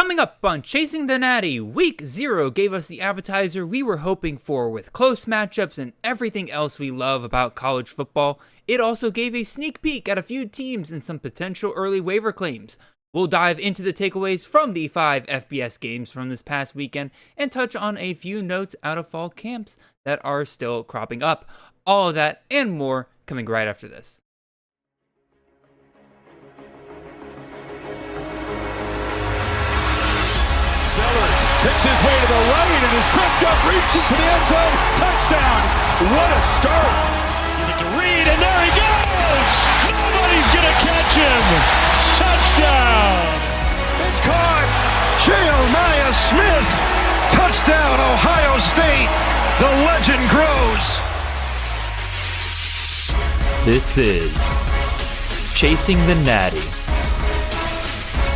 Coming up on Chasing the Natty, Week 0 gave us the appetizer we were hoping for with close matchups and everything else we love about college football. It also gave a sneak peek at a few teams and some potential early waiver claims. We'll dive into the takeaways from the 5 FBS games from this past weekend and touch on a few notes out of fall camps that are still cropping up. All of that and more coming right after this. Sellers picks his way to the right and is tripped up, reaching for the end zone. Touchdown. What a start. To Reed, and there he goes. Nobody's going to catch him. Touchdown. It's caught. Jeremiah Smith. Touchdown, Ohio State. The legend grows. This is Chasing the Natty,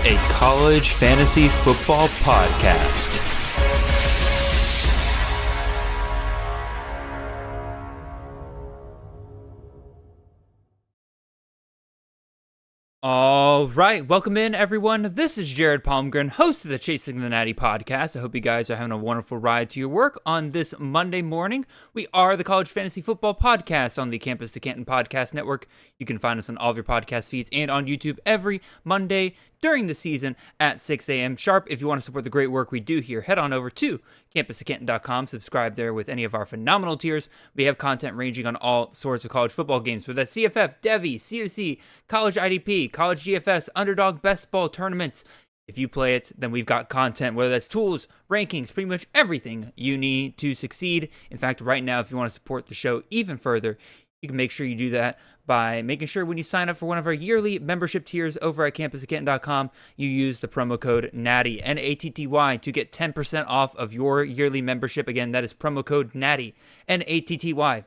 a college fantasy football podcast. All right, welcome in everyone. This is Jared Palmgren, host of the Chasing the Natty podcast. I hope you guys are having a wonderful ride to your work on this Monday morning. We are the College Fantasy Football Podcast on the Campus to Canton Podcast Network. You can find us on all of your podcast feeds and on YouTube every Monday during the season at 6 a.m. sharp. If you want to support the great work we do here, head on over to campus2canton.com. Subscribe there with any of our phenomenal tiers. We have content ranging on all sorts of college football games, whether that's CFF, Devy, C2C, College IDP, College GFS, Underdog Best Ball tournaments. If you play it, then we've got content, whether that's tools, rankings, pretty much everything you need to succeed. In fact, right now, if you want to support the show even further, you can make sure you do that by making sure when you sign up for one of our yearly membership tiers over at campus2canton.com, you use the promo code NATTY, N-A-T-T-Y, to get 10% off of your yearly membership. Again, that is promo code NATTY, N-A-T-T-Y. You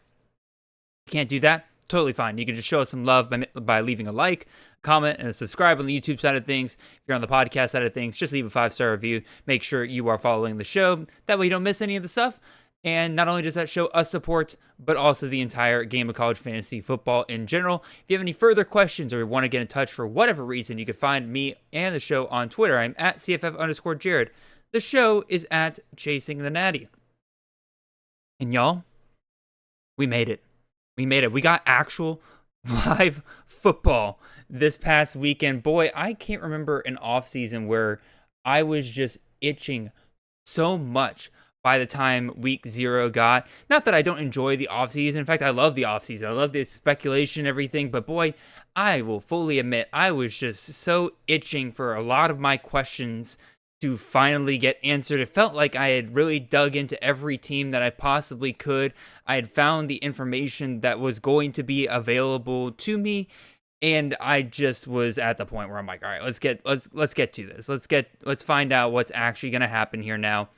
can't do that? Totally fine. You can just show us some love by leaving a like, comment, and subscribe on the YouTube side of things. If you're on the podcast side of things, just leave a 5-star review. Make sure you are following the show. That way you don't miss any of the stuff. And not only does that show us support, but also the entire game of college fantasy football in general. If you have any further questions or want to get in touch for whatever reason, you can find me and the show on Twitter. I'm at CFF_Jared. The show is at Chasing the Natty. And y'all, we made it. We made it. We got actual live football this past weekend. Boy, I can't remember an offseason where I was just itching so much by the time week 0 got. Not that I don't enjoy the offseason. In fact, I love the offseason. I love the speculation and everything. But boy, I will fully admit, I was just so itching for a lot of my questions to finally get answered. It felt like I had really dug into every team that I possibly could. I had found the information that was going to be available to me. And I just was at the point where I'm like, all right, let's get to this. Let's find out what's actually going to happen here now.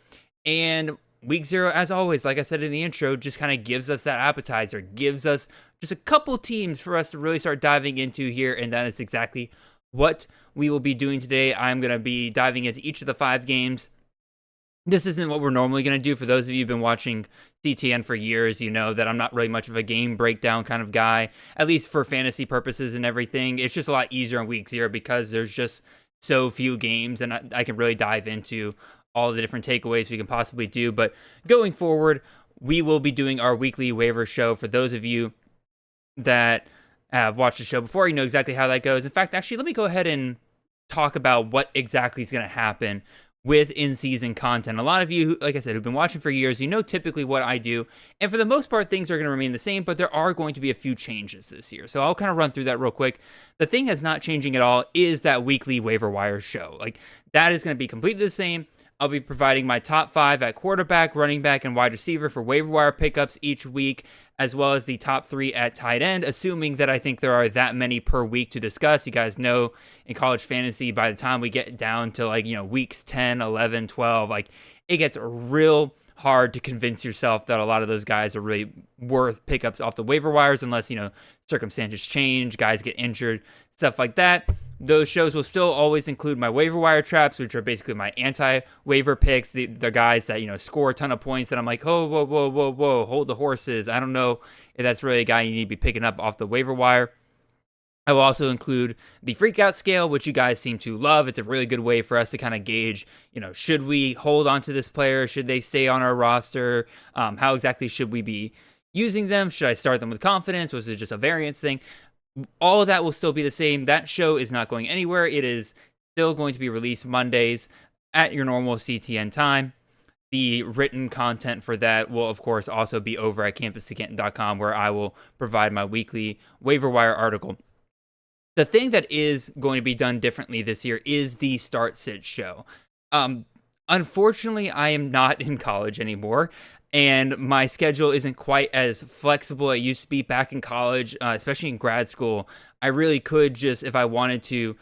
And week 0, as always, like I said in the intro, just kind of gives us that appetizer, gives us just a couple teams for us to really start diving into here. And that is exactly what we will be doing today. I'm going to be diving into each of the 5 games. This isn't what we're normally going to do. For those of you who've been watching CTN for years, you know that I'm not really much of a game breakdown kind of guy, at least for fantasy purposes and everything. It's just a lot easier on week 0 because there's just so few games, and I can really dive into all the different takeaways we can possibly do. But going forward, we will be doing our weekly waiver show. For those of you that have watched the show before, you know exactly how that goes. In fact, actually, let me go ahead and talk about what exactly is going to happen with in-season content. A lot of you, like I said, who've been watching for years, you know typically what I do. And for the most part, things are going to remain the same, but there are going to be a few changes this year. So I'll kind of run through that real quick. The thing that's not changing at all is that weekly waiver wire show. Like, that is going to be completely the same. I'll be providing my top 5 at quarterback, running back, and wide receiver for waiver wire pickups each week, as well as the top 3 at tight end, assuming that I think there are that many per week to discuss. You guys know in college fantasy, by the time we get down to weeks 10, 11, 12, it gets real hard to convince yourself that a lot of those guys are really worth pickups off the waiver wires unless, circumstances change, guys get injured, stuff like that. Those shows will still always include my waiver wire traps, which are basically my anti-waiver picks, the guys that, score a ton of points that I'm like, oh, whoa, hold the horses. I don't know if that's really a guy you need to be picking up off the waiver wire. I will also include the freakout scale, which you guys seem to love. It's a really good way for us to kind of gauge, should we hold on to this player? Should they stay on our roster? How exactly should we be using them? Should I start them with confidence? Was it just a variance thing? All of that will still be the same. That show is not going anywhere. It is still going to be released Mondays at your normal CTN time. The written content for that will, of course, also be over at campus2canton.com, where I will provide my weekly waiver wire article. The thing that is going to be done differently this year is the start-sit show. Unfortunately, I am not in college anymore, and my schedule isn't quite as flexible as it used to be back in college, especially in grad school. I really could just, if I wanted to,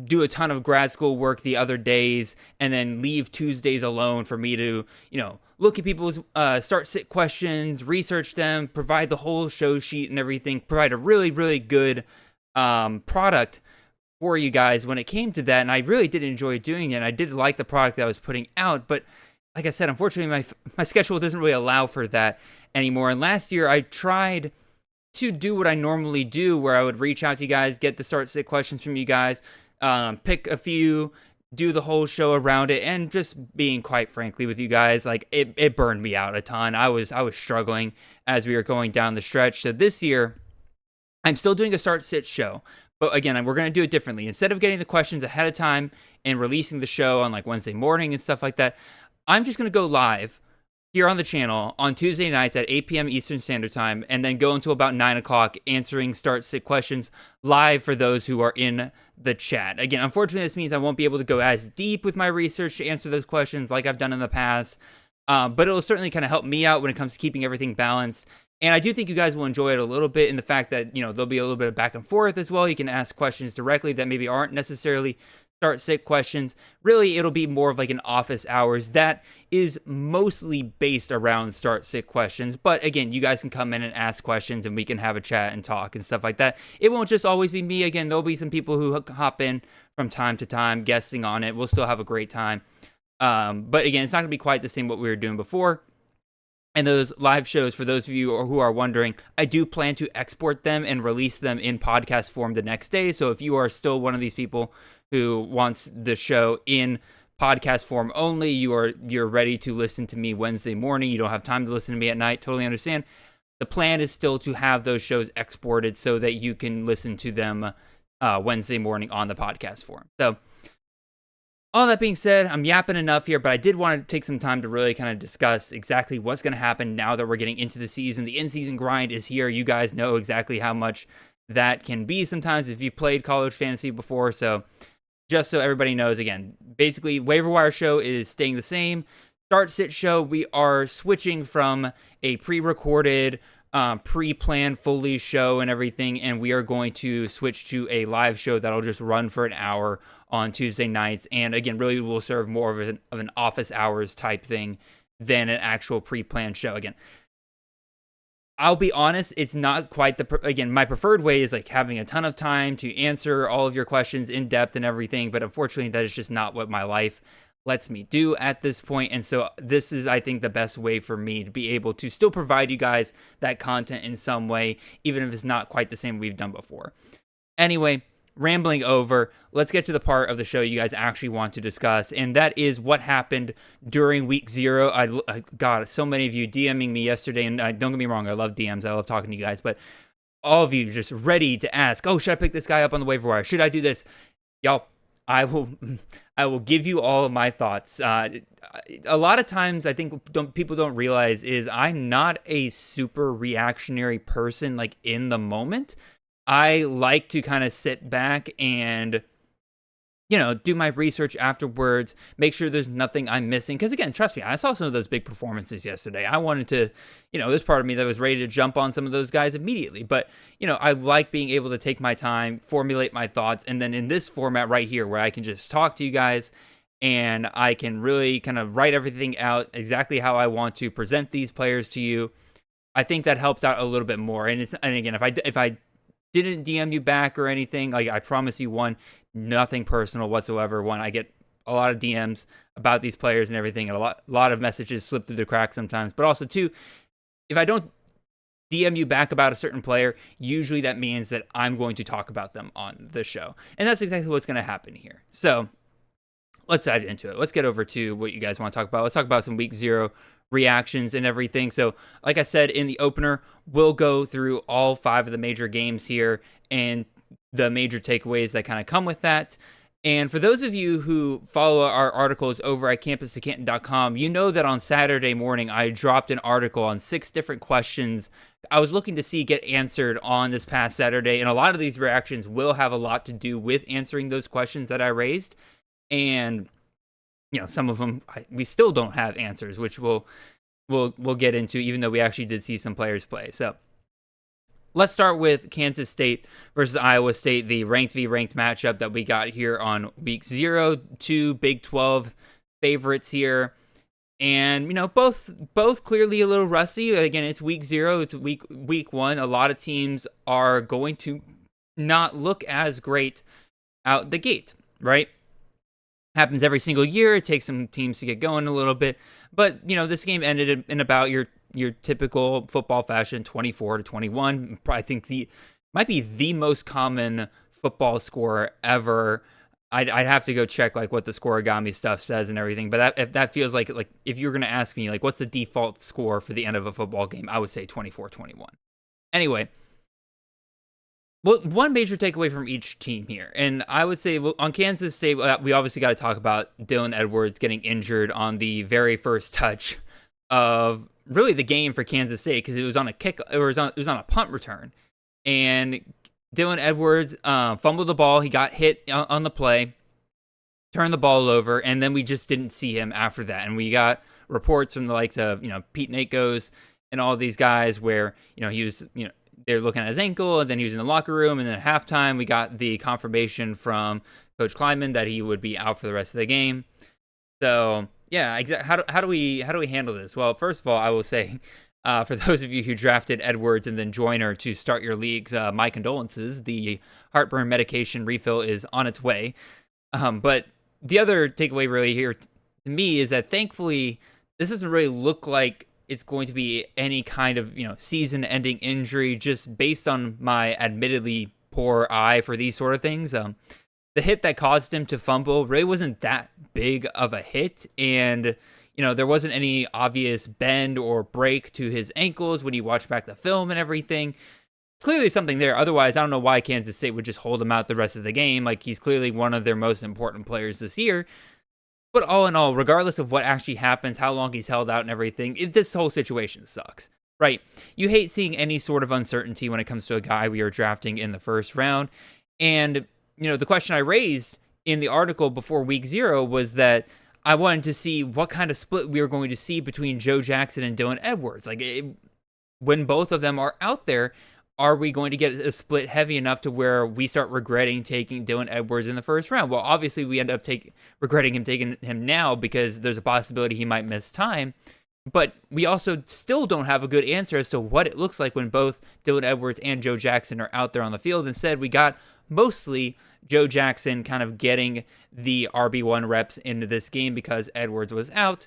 do a ton of grad school work the other days and then leave Tuesdays alone for me to, look at people's start-sit questions, research them, provide the whole show sheet and everything, provide a really, really good product for you guys when it came to that. And I really did enjoy doing it. I did like the product that I was putting out, but like I said, unfortunately, my schedule doesn't really allow for that anymore. And last year, I tried to do what I normally do, where I would reach out to you guys, get the start-sit questions from you guys, pick a few, do the whole show around it, and just being quite frankly with you guys, like it burned me out a ton. I was struggling as we were going down the stretch. So this year, I'm still doing a start-sit show, but again, we're going to do it differently. Instead of getting the questions ahead of time and releasing the show on like Wednesday morning and stuff like that, I'm just going to go live here on the channel on Tuesday nights at 8 p.m. Eastern Standard Time, and then go until about 9 o'clock answering start-sit questions live for those who are in the chat. Again, unfortunately, this means I won't be able to go as deep with my research to answer those questions like I've done in the past, but it'll certainly kind of help me out when it comes to keeping everything balanced. And I do think you guys will enjoy it a little bit in the fact that, there'll be a little bit of back and forth as well. You can ask questions directly that maybe aren't necessarily start-sit questions. Really, it'll be more of like an office hours that is mostly based around start-sit questions. But again, you guys can come in and ask questions and we can have a chat and talk and stuff like that. It won't just always be me. Again, there'll be some people who hop in from time to time guesting on it. We'll still have a great time. But again, it's not going to be quite the same what we were doing before. And those live shows, for those of you who are wondering, I do plan to export them and release them in podcast form the next day. So if you are still one of these people who wants the show in podcast form only, you're ready to listen to me Wednesday morning, you don't have time to listen to me at night, totally understand. The plan is still to have those shows exported so that you can listen to them Wednesday morning on the podcast form. So all that being said, I'm yapping enough here, but I did want to take some time to really kind of discuss exactly what's going to happen now that we're getting into the season. The in-season grind is here. You guys know exactly how much that can be sometimes if you've played college fantasy before. So just so everybody knows, again, basically waiver wire show is staying the same. Start-sit show, we are switching from a pre-recorded, pre-planned fully show and everything, and we are going to switch to a live show that'll just run for an hour on Tuesday nights, and again, really will serve more of an office hours type thing than an actual pre-planned show. Again, I'll be honest, it's not quite again, my preferred way is like having a ton of time to answer all of your questions in depth and everything, but unfortunately that is just not what my life lets me do at this point. And so this is, I think, the best way for me to be able to still provide you guys that content in some way, even if it's not quite the same we've done before. Anyway, rambling over, let's get to the part of the show you guys actually want to discuss, and that is what happened during week 0. I got so many of you DMing me yesterday, and don't get me wrong, I love DMs, I love talking to you guys, but all of you just ready to ask, oh, should I pick this guy up on the waiver wire? Should I do this? Y'all, I will give you all of my thoughts. A lot of times, I think people don't realize is I'm not a super reactionary person, like in the moment. I like to kind of sit back and, do my research afterwards, make sure there's nothing I'm missing. Because again, trust me, I saw some of those big performances yesterday. I wanted to, there's part of me that was ready to jump on some of those guys immediately. But, I like being able to take my time, formulate my thoughts. And then in this format right here, where I can just talk to you guys and I can really kind of write everything out exactly how I want to present these players to you, I think that helps out a little bit more. And again, if I didn't DM you back or anything, like I promise you, one, nothing personal whatsoever. One, I get a lot of DMs about these players and everything, and a lot of messages slip through the cracks sometimes. But also, two, if I don't DM you back about a certain player, usually that means that I'm going to talk about them on the show. And that's exactly what's going to happen here. So let's dive into it. Let's get over to what you guys want to talk about. Let's talk about some week 0 reactions and everything. So like I said in the opener, we'll go through all 5 of the major games here and the major takeaways that kind of come with that. And for those of you who follow our articles over at campus2canton.com, you know that on Saturday morning, I dropped an article on 6 different questions I was looking to see get answered on this past Saturday. And a lot of these reactions will have a lot to do with answering those questions that I raised. And, some of them we still don't have answers, which we'll get into, even though we actually did see some players play. So let's start with Kansas State versus Iowa State, the ranked v. ranked matchup that we got here on week 0, 2 Big 12 favorites here. And, both clearly a little rusty. Again, it's week 0, it's week 1. A lot of teams are going to not look as great out the gate, right? Happens every single year. It takes some teams to get going a little bit. But, this game ended in about your typical football fashion, 24-21. I think might be the most common football score ever. I'd have to go check what the scoregami stuff says and everything. But if that feels like if you're going to ask me what's the default score for the end of a football game, I would say 24-21. Anyway, well, one major takeaway from each team here, and I would say on Kansas State, we obviously got to talk about Dylan Edwards getting injured on the very first touch of really the game for Kansas State, because it was on a kick, it was on a punt return, and Dylan Edwards fumbled the ball. He got hit on the play, turned the ball over, and then we just didn't see him after that. And we got reports from the likes of Pete Nakos and all these guys where he was they're looking at his ankle, and then he was in the locker room, and then at halftime we got the confirmation from Coach Kleiman that he would be out for the rest of the game. So yeah, how do we handle this? Well, first of all, I will say, for those of you who drafted Edwards and then Joyner to start your leagues, my condolences. The heartburn medication refill is on its way. But the other takeaway really here to me is that thankfully this doesn't really look like it's going to be any kind of season-ending injury, just based on my admittedly poor eye for these sort of things. The hit that caused him to fumble really wasn't that big of a hit, and there wasn't any obvious bend or break to his ankles when you watch back the film and everything. Clearly something there. Otherwise, I don't know why Kansas State would just hold him out the rest of the game. He's clearly one of their most important players this year. But all in all, regardless of what actually happens, how long he's held out and everything, this whole situation sucks, right? You hate seeing any sort of uncertainty when it comes to a guy we are drafting in the first round. And, the question I raised in the article before week 0 was that I wanted to see what kind of split we were going to see between Joe Jackson and Dylan Edwards. When both of them are out there, are we going to get a split heavy enough to where we start regretting taking Dylan Edwards in the first round? Well, obviously we end up regretting taking him now, because there's a possibility he might miss time. But we also still don't have a good answer as to what it looks like when both Dylan Edwards and Joe Jackson are out there on the field. Instead, we got mostly Joe Jackson kind of getting the RB1 reps into this game because Edwards was out.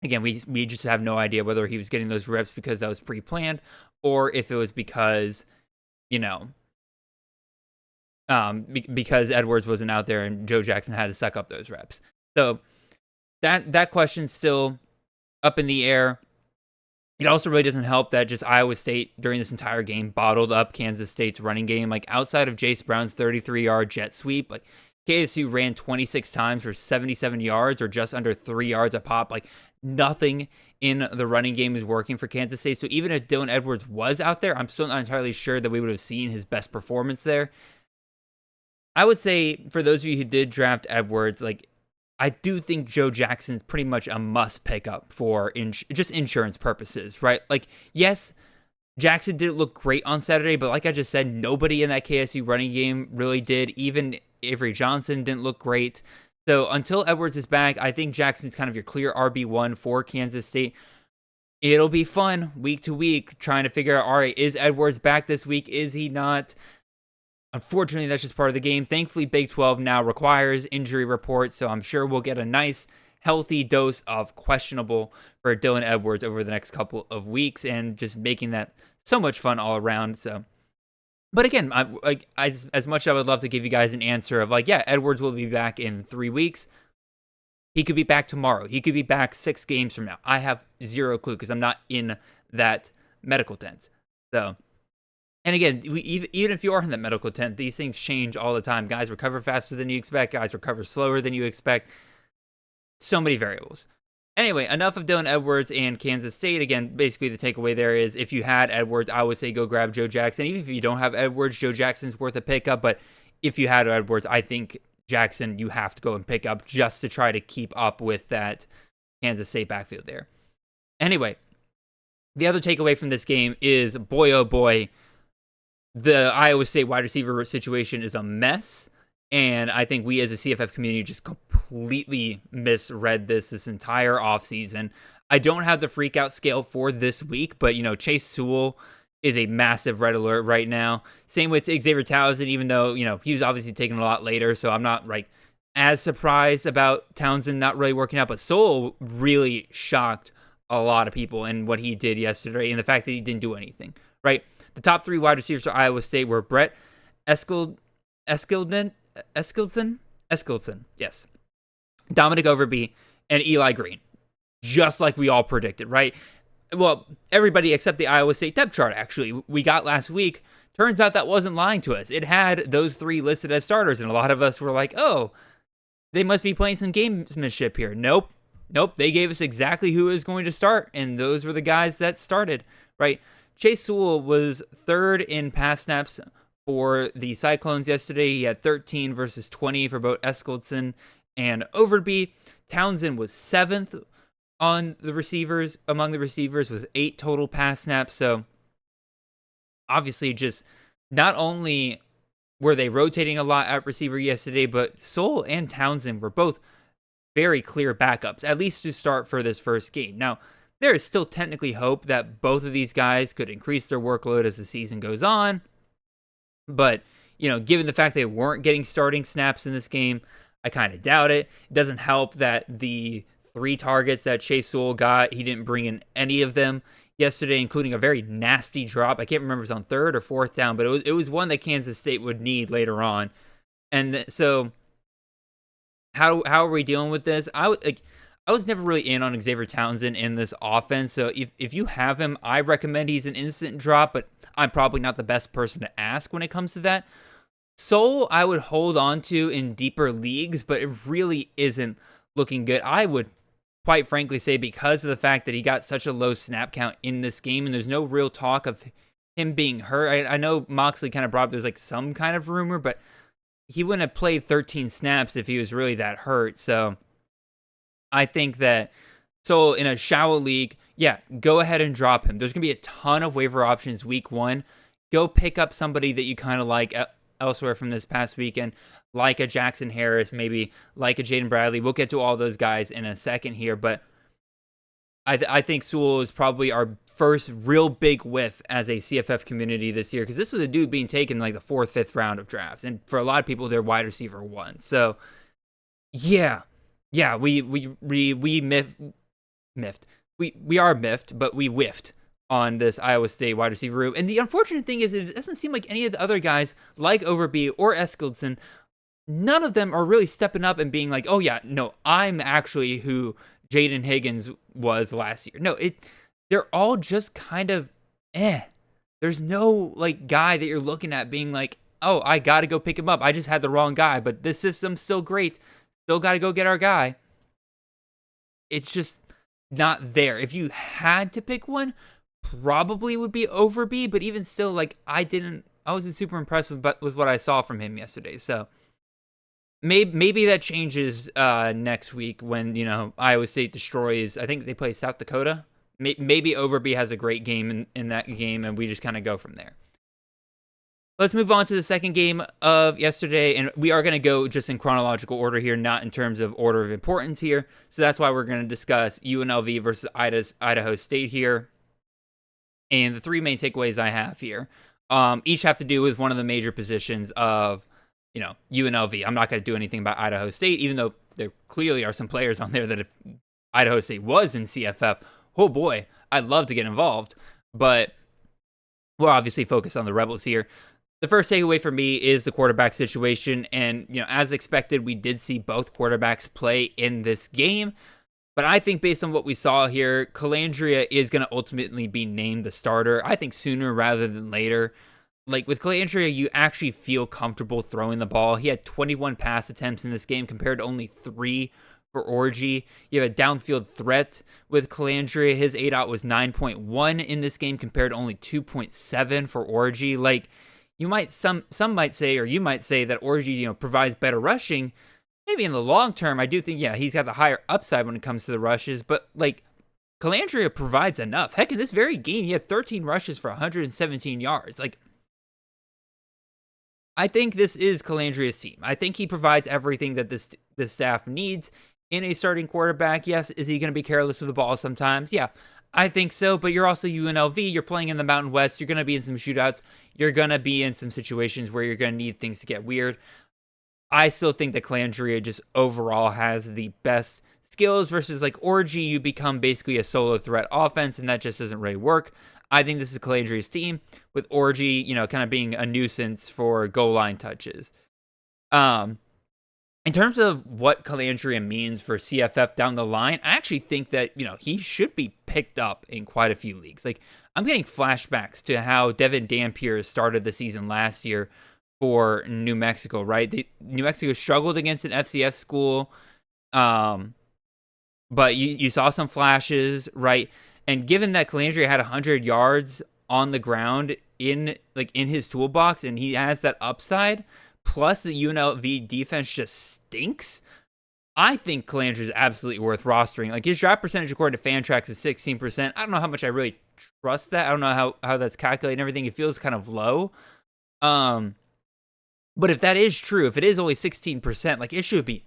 Again, we just have no idea whether he was getting those reps because that was pre-planned, or if it was because, because Edwards wasn't out there and Joe Jackson had to suck up those reps. So that question's still up in the air. It also really doesn't help that just Iowa State during this entire game bottled up Kansas State's running game. Outside of Jace Brown's 33-yard jet sweep, KSU ran 26 times for 77 yards, or just under 3 yards a pop. Nothing in the running game is working for Kansas State. So even if Dylan Edwards was out there, I'm still not entirely sure that we would have seen his best performance there. I would say for those of you who did draft Edwards, I do think Joe Jackson's pretty much a must pick up for just insurance purposes, right? Yes, Jackson didn't look great on Saturday, but like I just said, nobody in that KSU running game really did. Even Avery Johnson didn't look great. So until Edwards is back, I think Jackson's kind of your clear RB1 for Kansas State. It'll be fun week to week trying to figure out, all right, is Edwards back this week? Is he not? Unfortunately, that's just part of the game. Thankfully, Big 12 now requires injury reports, so I'm sure we'll get a nice, healthy dose of questionable for Dylan Edwards over the next couple of weeks, and just making that so much fun all around. So, but again, as much as I would love to give you guys an answer of yeah, Edwards will be back in 3 weeks. He could be back tomorrow. He could be back 6 games from now. I have zero clue because I'm not in that medical tent. So, and again, even if you are in that medical tent, these things change all the time. Guys recover faster than you expect. Guys recover slower than you expect. So many variables. Anyway, enough of Dylan Edwards and Kansas State. Again, basically the takeaway there is if you had Edwards, I would say go grab Joe Jackson. Even if you don't have Edwards, Joe Jackson's worth a pickup. But if you had Edwards, I think Jackson you have to go and pick up just to try to keep up with that Kansas State backfield there. Anyway, the other takeaway from this game is, boy, oh boy, the Iowa State wide receiver situation is a mess. And I think we as a CFF community just completely misread this entire offseason. I don't have the freak out scale for this week, but, Chase Sewell is a massive red alert right now. Same with Xavier Townsend, even though, he was obviously taken a lot later. So I'm not as surprised about Townsend not really working out. But Sewell really shocked a lot of people in what he did yesterday and the fact that he didn't do anything, right? The top 3 wide receivers for Iowa State were Brett Eskildsen, yes, Dominic Overby, and Eli Green, just like we all predicted, right? Well, everybody except the Iowa State depth chart, actually, we got last week. Turns out that wasn't lying to us. It had those 3 listed as starters, and a lot of us were like, oh, they must be playing some gamesmanship here. Nope. They gave us exactly who was going to start, and those were the guys that started, right? Chase Sewell was 3rd in pass snaps for the Cyclones yesterday. He had 13 versus 20 for both Eskildsen and Overby. Townsend was 7th on the receivers, among the receivers, with 8 total pass snaps. So obviously, just not only were they rotating a lot at receiver yesterday, but Sewell and Townsend were both very clear backups, at least to start for this first game. Now, there is still technically hope that both of these guys could increase their workload as the season goes on. But, given the fact they weren't getting starting snaps in this game, I kind of doubt it. It doesn't help that the 3 targets that Chase Sewell got, he didn't bring in any of them yesterday, including a very nasty drop. I can't remember if it was on 3rd or 4th down, but it was one that Kansas State would need later on. And so how are we dealing with this? I was never really in on Xavier Townsend in this offense. So if you have him, I recommend he's an instant drop, but I'm probably not the best person to ask when it comes to that. Sewell, I would hold on to in deeper leagues, but it really isn't looking good. I would quite frankly say, because of the fact that he got such a low snap count in this game, and there's no real talk of him being hurt. I know Moxley kind of brought up there's some kind of rumor, but he wouldn't have played 13 snaps if he was really that hurt. So I think that in a shallow league, go ahead and drop him. There's going to be a ton of waiver options week 1. Go pick up somebody that you kind of like elsewhere from this past weekend, like a Jackson Harris, maybe like a Jaden Bradley. We'll get to all those guys in a second here, but I think Sewell is probably our first real big whiff as a CFF community this year, because this was a dude being taken the 4th, 5th round of drafts, and for a lot of people, they're wide receiver 1. So, we miffed. We are miffed, but we whiffed on this Iowa State wide receiver room. And the unfortunate thing is, it doesn't seem like any of the other guys, like Overby or Eskildsen, none of them are really stepping up and being like, oh yeah, no, I'm actually who Jaden Higgins was last year. No, they're all just kind of There's no guy that you're looking at being like, oh, I got to go pick him up. I just had the wrong guy, but this system's still great. Still got to go get our guy. It's just not there. If you had to pick one, probably would be Overby, but even still, I wasn't super impressed with what I saw from him yesterday. So maybe that changes next week when, Iowa State destroys, I think they play South Dakota. Maybe Overby has a great game in that game, and we just kind of go from there. Let's move on to the second game of yesterday, and we are going to go just in chronological order here, not in terms of order of importance here. So that's why we're going to discuss UNLV versus Idaho State here. And the 3 main takeaways I have here, each have to do with one of the major positions of, UNLV. I'm not going to do anything about Idaho State, even though there clearly are some players on there that if Idaho State was in CFF, oh boy, I'd love to get involved. But we'll obviously focus on the Rebels here. The first takeaway for me is the quarterback situation. And, as expected, we did see both quarterbacks play in this game. But I think based on what we saw here, Calandria is going to ultimately be named the starter. I think sooner rather than later. Like with Calandria, you actually feel comfortable throwing the ball. He had 21 pass attempts in this game compared to only 3 for Orji. You have a downfield threat with Calandria. His ADOT was 9.1 in this game compared to only 2.7 for Orji. Like some might say, or you might say that Orji, provides better rushing. Maybe in the long term, I do think, he's got the higher upside when it comes to the rushes, but like Calandria provides enough. Heck, in this very game, he had 13 rushes for 117 yards. Like, I think this is Calandria's team. I think he provides everything that this staff needs in a starting quarterback. Yes, is he going to be careless with the ball sometimes? Yeah, I think so, but you're also UNLV. You're playing in the Mountain West. You're going to be in some shootouts. You're going to be in some situations where you're going to need things to get weird. I still think that Calandria just overall has the best skills versus like Orji. You become basically a solo threat offense, and that just doesn't really work. I think this is Calandria's team with Orji, kind of being a nuisance for goal line touches. In terms of what Calandria means for CFF down the line, I actually think that, he should be picked up in quite a few leagues. Like, I'm getting flashbacks to how Devin Dampier started the season last year for New Mexico, right? New Mexico struggled against an FCS school, but you saw some flashes, right? And given that Calandria had 100 yards on the ground in his toolbox, and he has that upside, plus the UNLV defense just stinks, I think Calandria is absolutely worth rostering. Like, his draft percentage according to Fantrax is 16%. I don't know how much I really trust that. I don't know how that's calculated and everything. It feels kind of low. But if that is true, if it is only 16%, like, it should be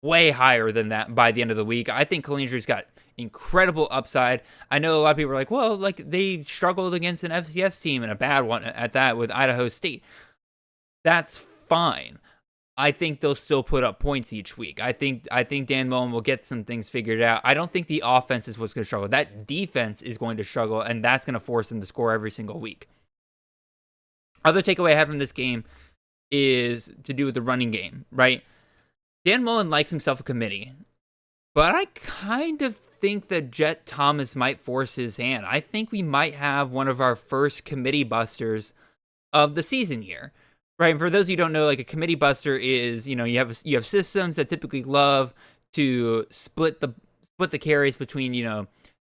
way higher than that by the end of the week. I think Calandria's got incredible upside. I know a lot of people are like, well, like, they struggled against an FCS team and a bad one at that with Idaho State. That's fine. I think they'll still put up points each week. I think Dan Mullen will get some things figured out. I don't think the offense is what's going to struggle. That defense is going to struggle, and that's going to force them to score every single week. Other takeaway I have from this game is to do with the running game, right? Dan Mullen likes himself a committee, but I kind of think that Jet Thomas might force his hand. I think we might have one of our first committee busters of the season here, right? And for those of you who don't know, like, a committee buster is, you have systems that typically love to split the carries between,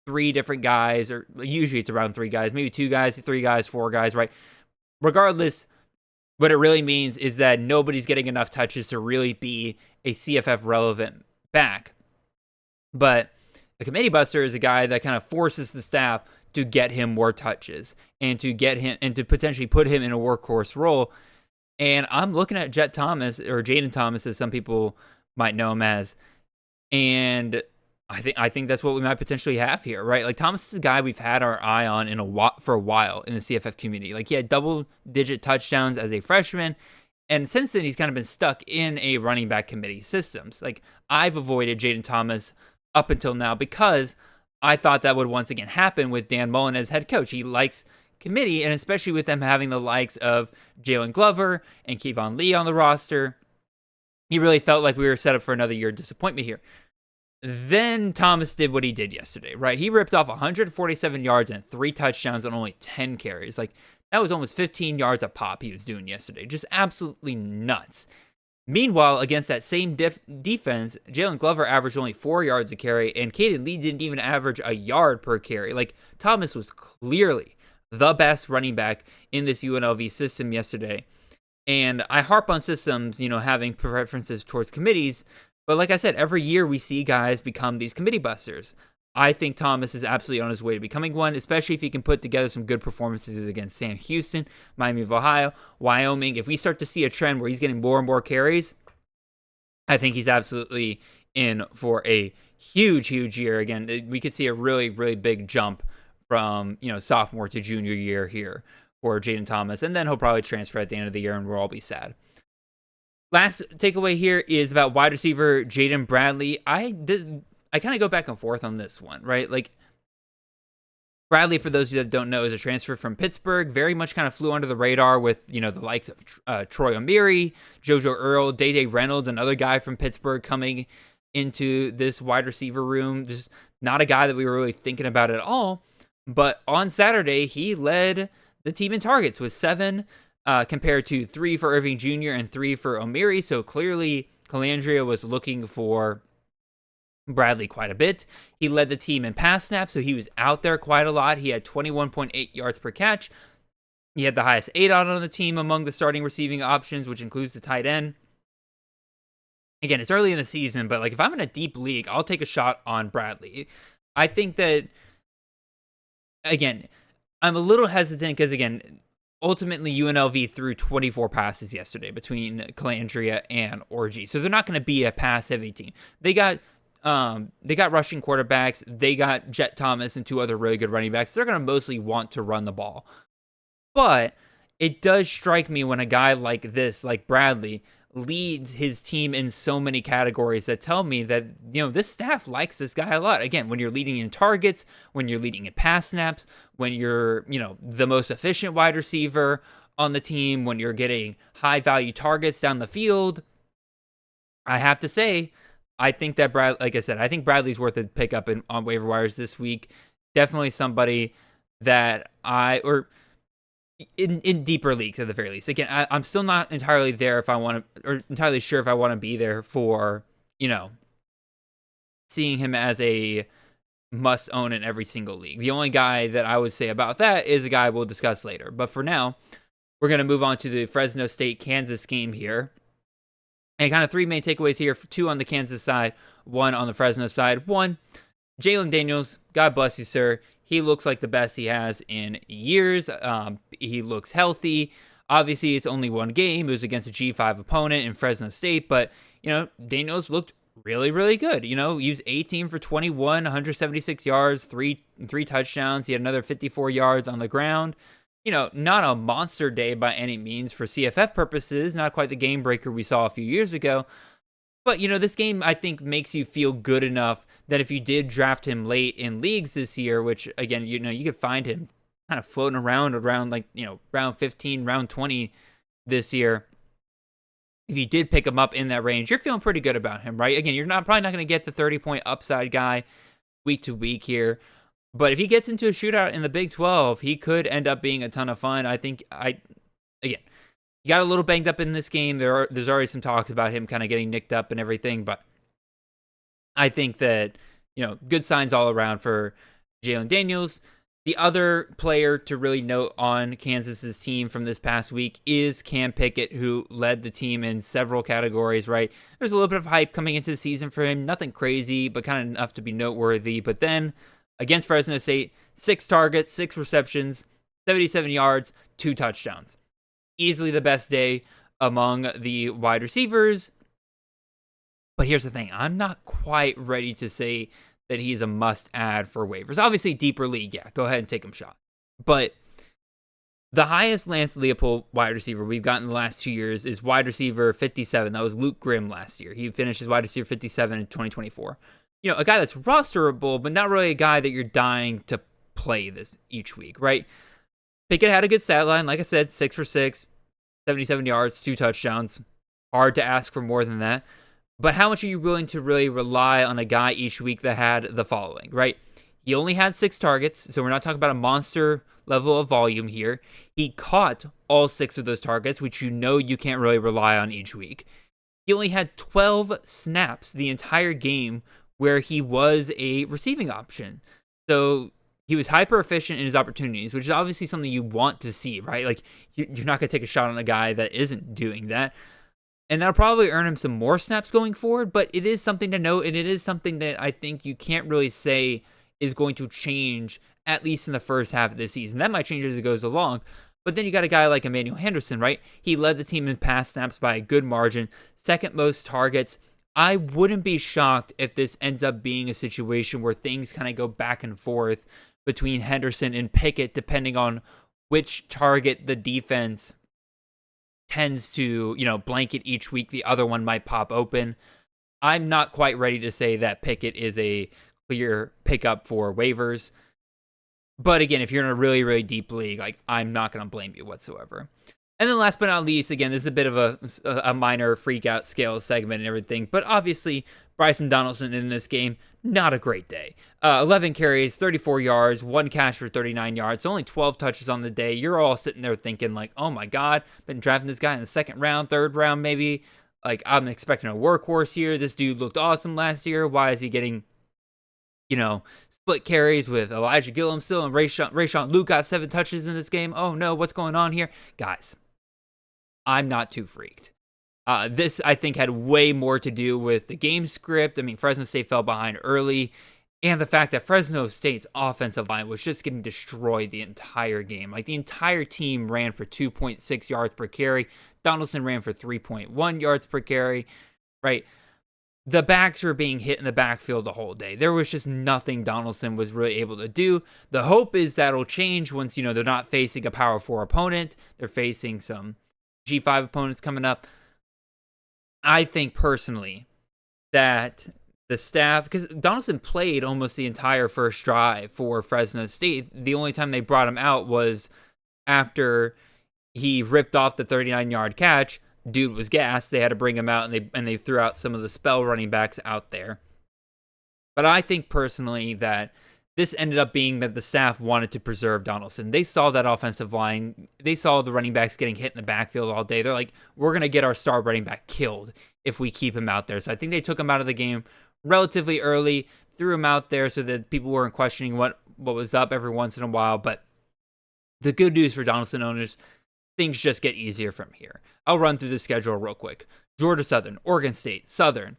3 different guys, or usually it's around 3 guys, maybe 2 guys, 3 guys, 4 guys, right? Regardless, what it really means is that nobody's getting enough touches to really be a CFF relevant back. But a committee buster is a guy that kind of forces the staff to get him more touches and to get him and to potentially put him in a workhorse role. And I'm looking at Jet Thomas, or Jaden Thomas, as some people might know him as, and I think that's what we might potentially have here, right? Like, Thomas is a guy we've had our eye on for a while in the CFF community. Like, he had double-digit touchdowns as a freshman, and since then he's kind of been stuck in a running back committee systems. Like, I've avoided Jaden Thomas up until now because I thought that would once again happen with Dan Mullen as head coach. He likes committee, and especially with them having the likes of Jalen Glover and Kevon Lee on the roster, he really felt like we were set up for another year of disappointment here. Then Thomas did what he did yesterday, right? He ripped off 147 yards and 3 touchdowns on only 10 carries. Like, that was almost 15 yards a pop he was doing yesterday. Just absolutely nuts. Meanwhile, against that same defense, Jalen Glover averaged only 4 yards a carry, and Caden Lee didn't even average a yard per carry. Like, Thomas was clearly the best running back in this UNLV system yesterday. And I harp on systems, having preferences towards committees, but like I said, every year we see guys become these committee busters. I think Thomas is absolutely on his way to becoming one, especially if he can put together some good performances against Sam Houston, Miami of Ohio, Wyoming. If we start to see a trend where he's getting more and more carries, I think he's absolutely in for a huge, huge year. Again, we could see a really, really big jump from, sophomore to junior year here for Jaden Thomas, and then he'll probably transfer at the end of the year and we'll all be sad. Last takeaway here is about wide receiver Jaden Bradley. I kind of go back and forth on this one, right? Like, Bradley, for those of you that don't know, is a transfer from Pittsburgh. Very much kind of flew under the radar with, the likes of Troy O'Meary, JoJo Earl, Day Reynolds, another guy from Pittsburgh coming into this wide receiver room. Just not a guy that we were really thinking about at all. But on Saturday, he led the team in targets with 7 compared to 3 for Irving Jr. and 3 for O'Meary. So clearly, Calandria was looking for Bradley quite a bit. He led the team in pass snaps, so he was out there quite a lot. He had 21.8 yards per catch. He had the highest ADOT on the team among the starting receiving options, which includes the tight end. Again, it's early in the season, but like if I'm in a deep league, I'll take a shot on Bradley. I think that, again, I'm a little hesitant because, again, ultimately UNLV threw 24 passes yesterday between Calandria and Orji. So they're not going to be a pass-heavy team. They got rushing quarterbacks. They got Jet Thomas and 2 other really good running backs. They're going to mostly want to run the ball. But it does strike me when a guy like this, like Bradley, leads his team in so many categories that tell me that, this staff likes this guy a lot. Again, when you're leading in targets, when you're leading in pass snaps, when you're, the most efficient wide receiver on the team, when you're getting high value targets down the field, I have to say, I think that like I said, I think Bradley's worth a pickup on waiver wires this week. Definitely somebody that in deeper leagues at the very least. Again, I'm still not entirely there if I want to, or entirely sure if I want to be there for, seeing him as a must own in every single league. The only guy that I would say about that is a guy we'll discuss later. But for now, we're going to move on to the Fresno State Kansas game here. And kind of 3 main takeaways here, 2 on the Kansas side, 1 on the Fresno side. 1, Jalen Daniels, God bless you, sir. He looks like the best he has in years. He looks healthy. Obviously, it's only 1 game. It was against a G5 opponent in Fresno State. But, Daniels looked really, really good. He was 18 for 21, 176 yards, 3 touchdowns. He had another 54 yards on the ground. Not a monster day by any means for CFF purposes. Not quite the game breaker we saw a few years ago. But, this game, I think, makes you feel good enough that if you did draft him late in leagues this year, which, again, you could find him kind of floating around like, round 15, round 20 this year. If you did pick him up in that range, you're feeling pretty good about him, right? Again, you're probably not going to get the 30-point upside guy week to week here. But if he gets into a shootout in the Big 12, he could end up being a ton of fun. I think, again, he got a little banged up in this game. There's already some talks about him kind of getting nicked up and everything, but I think that, good signs all around for Jalen Daniels. The other player to really note on Kansas's team from this past week is Cam Pickett, who led the team in several categories, right? There's a little bit of hype coming into the season for him. Nothing crazy, but kind of enough to be noteworthy. But then, against Fresno State, 6 targets, 6 receptions, 77 yards, 2 touchdowns. Easily the best day among the wide receivers. But here's the thing. I'm not quite ready to say that he's a must-add for waivers. Obviously, deeper league, yeah, go ahead and take him shot. But the highest Lance Leopold wide receiver we've gotten in the last 2 years is wide receiver 57. That was Luke Grimm last year. He finished as wide receiver 57 in 2024. A guy that's rosterable, but not really a guy that you're dying to play this each week, right? Pickett had a good stat line. Like I said, 6 for 6, 77 yards, 2 touchdowns. Hard to ask for more than that. But how much are you willing to really rely on a guy each week that had the following, right? He only had 6 targets, so we're not talking about a monster level of volume here. He caught all 6 of those targets, which you can't really rely on each week. He only had 12 snaps the entire game where he was a receiving option. So he was hyper efficient in his opportunities, which is obviously something you want to see, right? Like, you're not going to take a shot on a guy that isn't doing that. And that'll probably earn him some more snaps going forward, but it is something to note, and it is something that I think you can't really say is going to change, at least in the first half of the season. That might change as it goes along, but then you got a guy like Emmanuel Henderson, right? He led the team in pass snaps by a good margin, 2nd most targets. I wouldn't be shocked if this ends up being a situation where things kind of go back and forth between Henderson and Pickett, depending on which target the defense tends to, blanket each week. The other one might pop open. I'm not quite ready to say that Pickett is a clear pickup for waivers. But again, if you're in a really, really deep league, like, I'm not going to blame you whatsoever. And then last but not least, again, this is a bit of a minor freak out scale segment and everything, but obviously Bryson Donaldson in this game, not a great day. 11 carries, 34 yards, 1 catch for 39 yards, only 12 touches on the day. You're all sitting there thinking like, oh my God, been drafting this guy in the second round, third round maybe. Like, I'm expecting a workhorse here. This dude looked awesome last year. Why is he getting, split carries with Elijah Gillum still, and Rayshawn Luke got 7 touches in this game? Oh no, what's going on here? Guys, I'm not too freaked. This, I think, had way more to do with the game script. I mean, Fresno State fell behind early, and the fact that Fresno State's offensive line was just getting destroyed the entire game. Like, the entire team ran for 2.6 yards per carry. Donaldson ran for 3.1 yards per carry, right? The backs were being hit in the backfield the whole day. There was just nothing Donaldson was really able to do. The hope is that'll change once, they're not facing a Power 4 opponent. They're facing some G5 opponents coming up. I think personally that the staff, because Donaldson played almost the entire first drive for Fresno State. The only time they brought him out was after he ripped off the 39-yard catch. Dude was gassed. They had to bring him out, and they threw out some of the spell running backs out there. But I think personally that this ended up being that the staff wanted to preserve Donaldson. They saw that offensive line. They saw the running backs getting hit in the backfield all day. They're like, we're going to get our star running back killed if we keep him out there. So I think they took him out of the game relatively early, threw him out there so that people weren't questioning what was up every once in a while. But the good news for Donaldson owners, things just get easier from here. I'll run through the schedule real quick. Georgia Southern, Oregon State, Southern,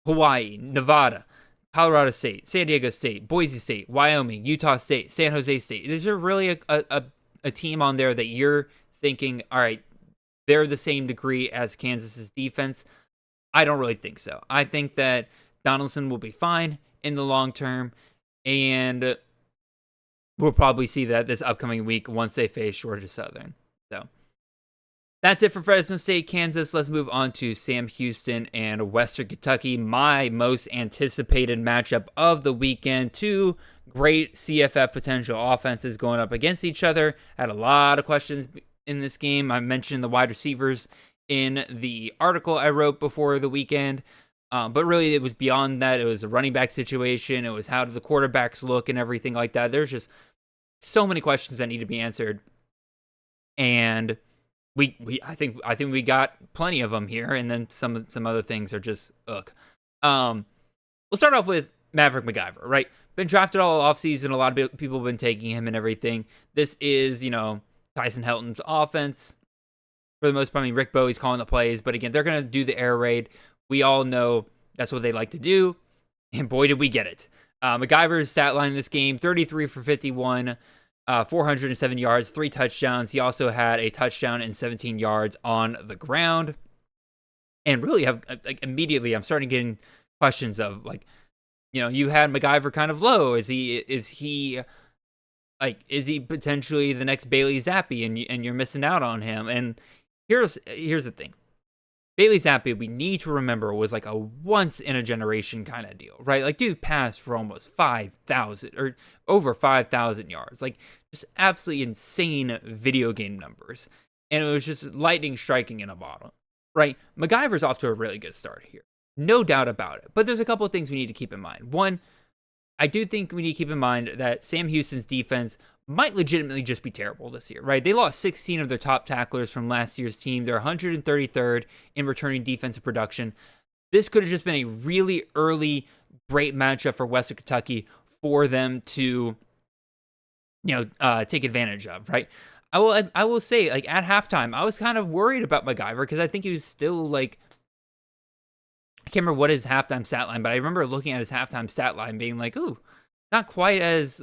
Hawaii, Nevada, Colorado State, San Diego State, Boise State, Wyoming, Utah State, San Jose State. There's really a team on there that you're thinking, all right, they're the same degree as Kansas's defense. I don't really think so. I think that Donaldson will be fine in the long term, and we'll probably see that this upcoming week once they face Georgia Southern. So that's it for Fresno State, Kansas. Let's move on to Sam Houston and Western Kentucky, my most anticipated matchup of the weekend. Two great CFF potential offenses going up against each other. Had a lot of questions in this game. I mentioned the wide receivers in the article I wrote before the weekend, but really it was beyond that. It was a running back situation. It was how do the quarterbacks look and everything like that. There's just so many questions that need to be answered, and I think we got plenty of them here, and then some other things are just ugh. We'll start off with Maverick MacGyver, right? Been drafted all offseason. A lot of people have been taking him and everything. This is, Tyson Helton's offense for the most part. I mean, Rick Bowie's calling the plays, but again, they're going to do the air raid. We all know that's what they like to do, and boy, did we get it. MacGyver's stat line in this game, 33 for 51. 407 yards, 3 touchdowns. He also had a touchdown and 17 yards on the ground. And really, immediately, I'm starting getting questions of you had MacGyver kind of low. Is he potentially the next Bailey Zappi, and you're missing out on him? And here's the thing. Bailey Zappi, we need to remember, was like a once-in-a-generation kind of deal, right? Like, dude passed for almost 5,000 or over 5,000 yards. Like, just absolutely insane video game numbers. And it was just lightning striking in a bottle, right? MacGyver's off to a really good start here. No doubt about it. But there's a couple of things we need to keep in mind. One, I do think we need to keep in mind that Sam Houston's defense might legitimately just be terrible this year, right? They lost 16 of their top tacklers from last year's team. They're 133rd in returning defensive production. This could have just been a really early, great matchup for Western Kentucky for them to, take advantage of, right? I will say, at halftime, I was kind of worried about MacGyver because I think he was still I can't remember what his halftime stat line, but I remember looking at his halftime stat line being like, ooh, not quite as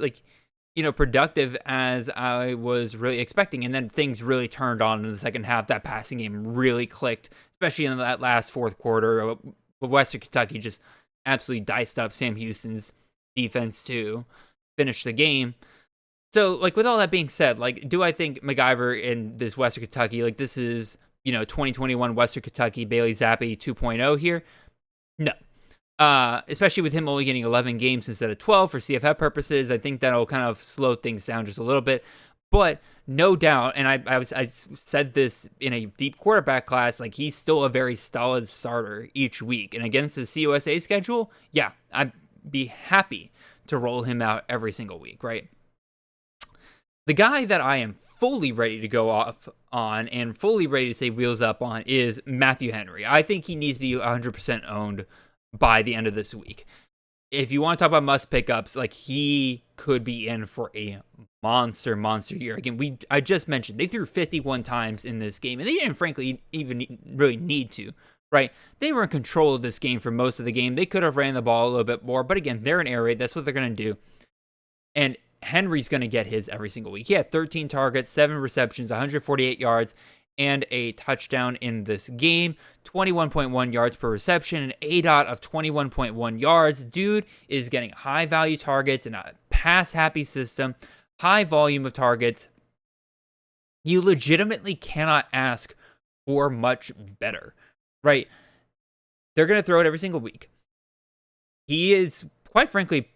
productive as I was really expecting. And then things really turned on in the second half. That passing game really clicked, especially in that last fourth quarter. Western Kentucky just absolutely diced up Sam Houston's defense to finish the game. So, with all that being said, do I think MacGyver in this Western Kentucky, this is, 2021 Western Kentucky Bailey Zappi 2.0 here. No. Especially with him only getting 11 games instead of 12 for CFF purposes. I think that'll kind of slow things down just a little bit. But no doubt, and I said this in a deep quarterback class, like he's still a very solid starter each week. And against the CUSA schedule, yeah, I'd be happy to roll him out every single week, right? The guy that I am fully ready to go off on and fully ready to say wheels up on is Matthew Henry. I think he needs to be 100% owned by the end of this week. If you want to talk about must pickups, like he could be in for a monster year. Again, I just mentioned they threw 51 times in this game, and they didn't frankly even really need to, right? They were in control of this game for most of the game. They could have ran the ball a little bit more, but again, they're an air raid. That's what they're going to do. And Henry's going to get his every single week. He had 13 targets, 7 receptions, 148 yards, and a touchdown in this game. 21.1 yards per reception, an ADOT of 21.1 yards. Dude is getting high-value targets in a pass-happy system, high volume of targets. You legitimately cannot ask for much better, right? They're going to throw it every single week. He is, quite frankly,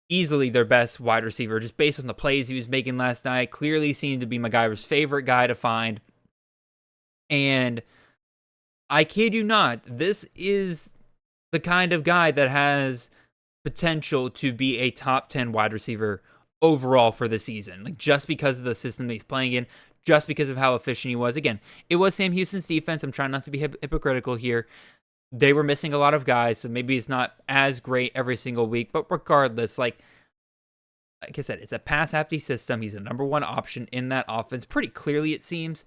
easily their best wide receiver, just based on the plays he was making last night. Clearly seemed to be MacGyver's favorite guy to find. And I kid you not, this is the kind of guy that has potential to be a top 10 wide receiver overall for the season. Like, just because of the system that he's playing in, just because of how efficient he was. Again, it was Sam Houston's defense. I'm trying not to be hypocritical here. They were missing a lot of guys, so maybe it's not as great every single week. But regardless, like I said, it's a pass-happy system. He's the number one option in that offense. Pretty clearly, it seems.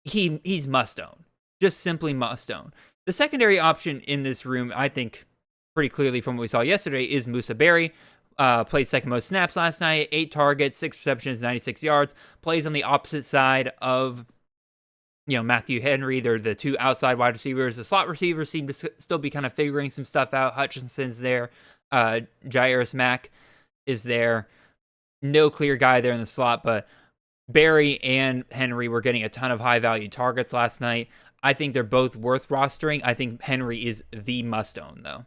He's must-own. Just simply must-own. The secondary option in this room, I think, pretty clearly from what we saw yesterday, is Musa Berry. Played second most snaps last night. 8 targets, 6 receptions, 96 yards. Plays on the opposite side of Matthew Henry. They're the two outside wide receivers. The slot receivers seem to still be kind of figuring some stuff out. Hutchinson's there. Jairus Mack is there. No clear guy there in the slot, but Barry and Henry were getting a ton of high-value targets last night. I think they're both worth rostering. I think Henry is the must-own, though.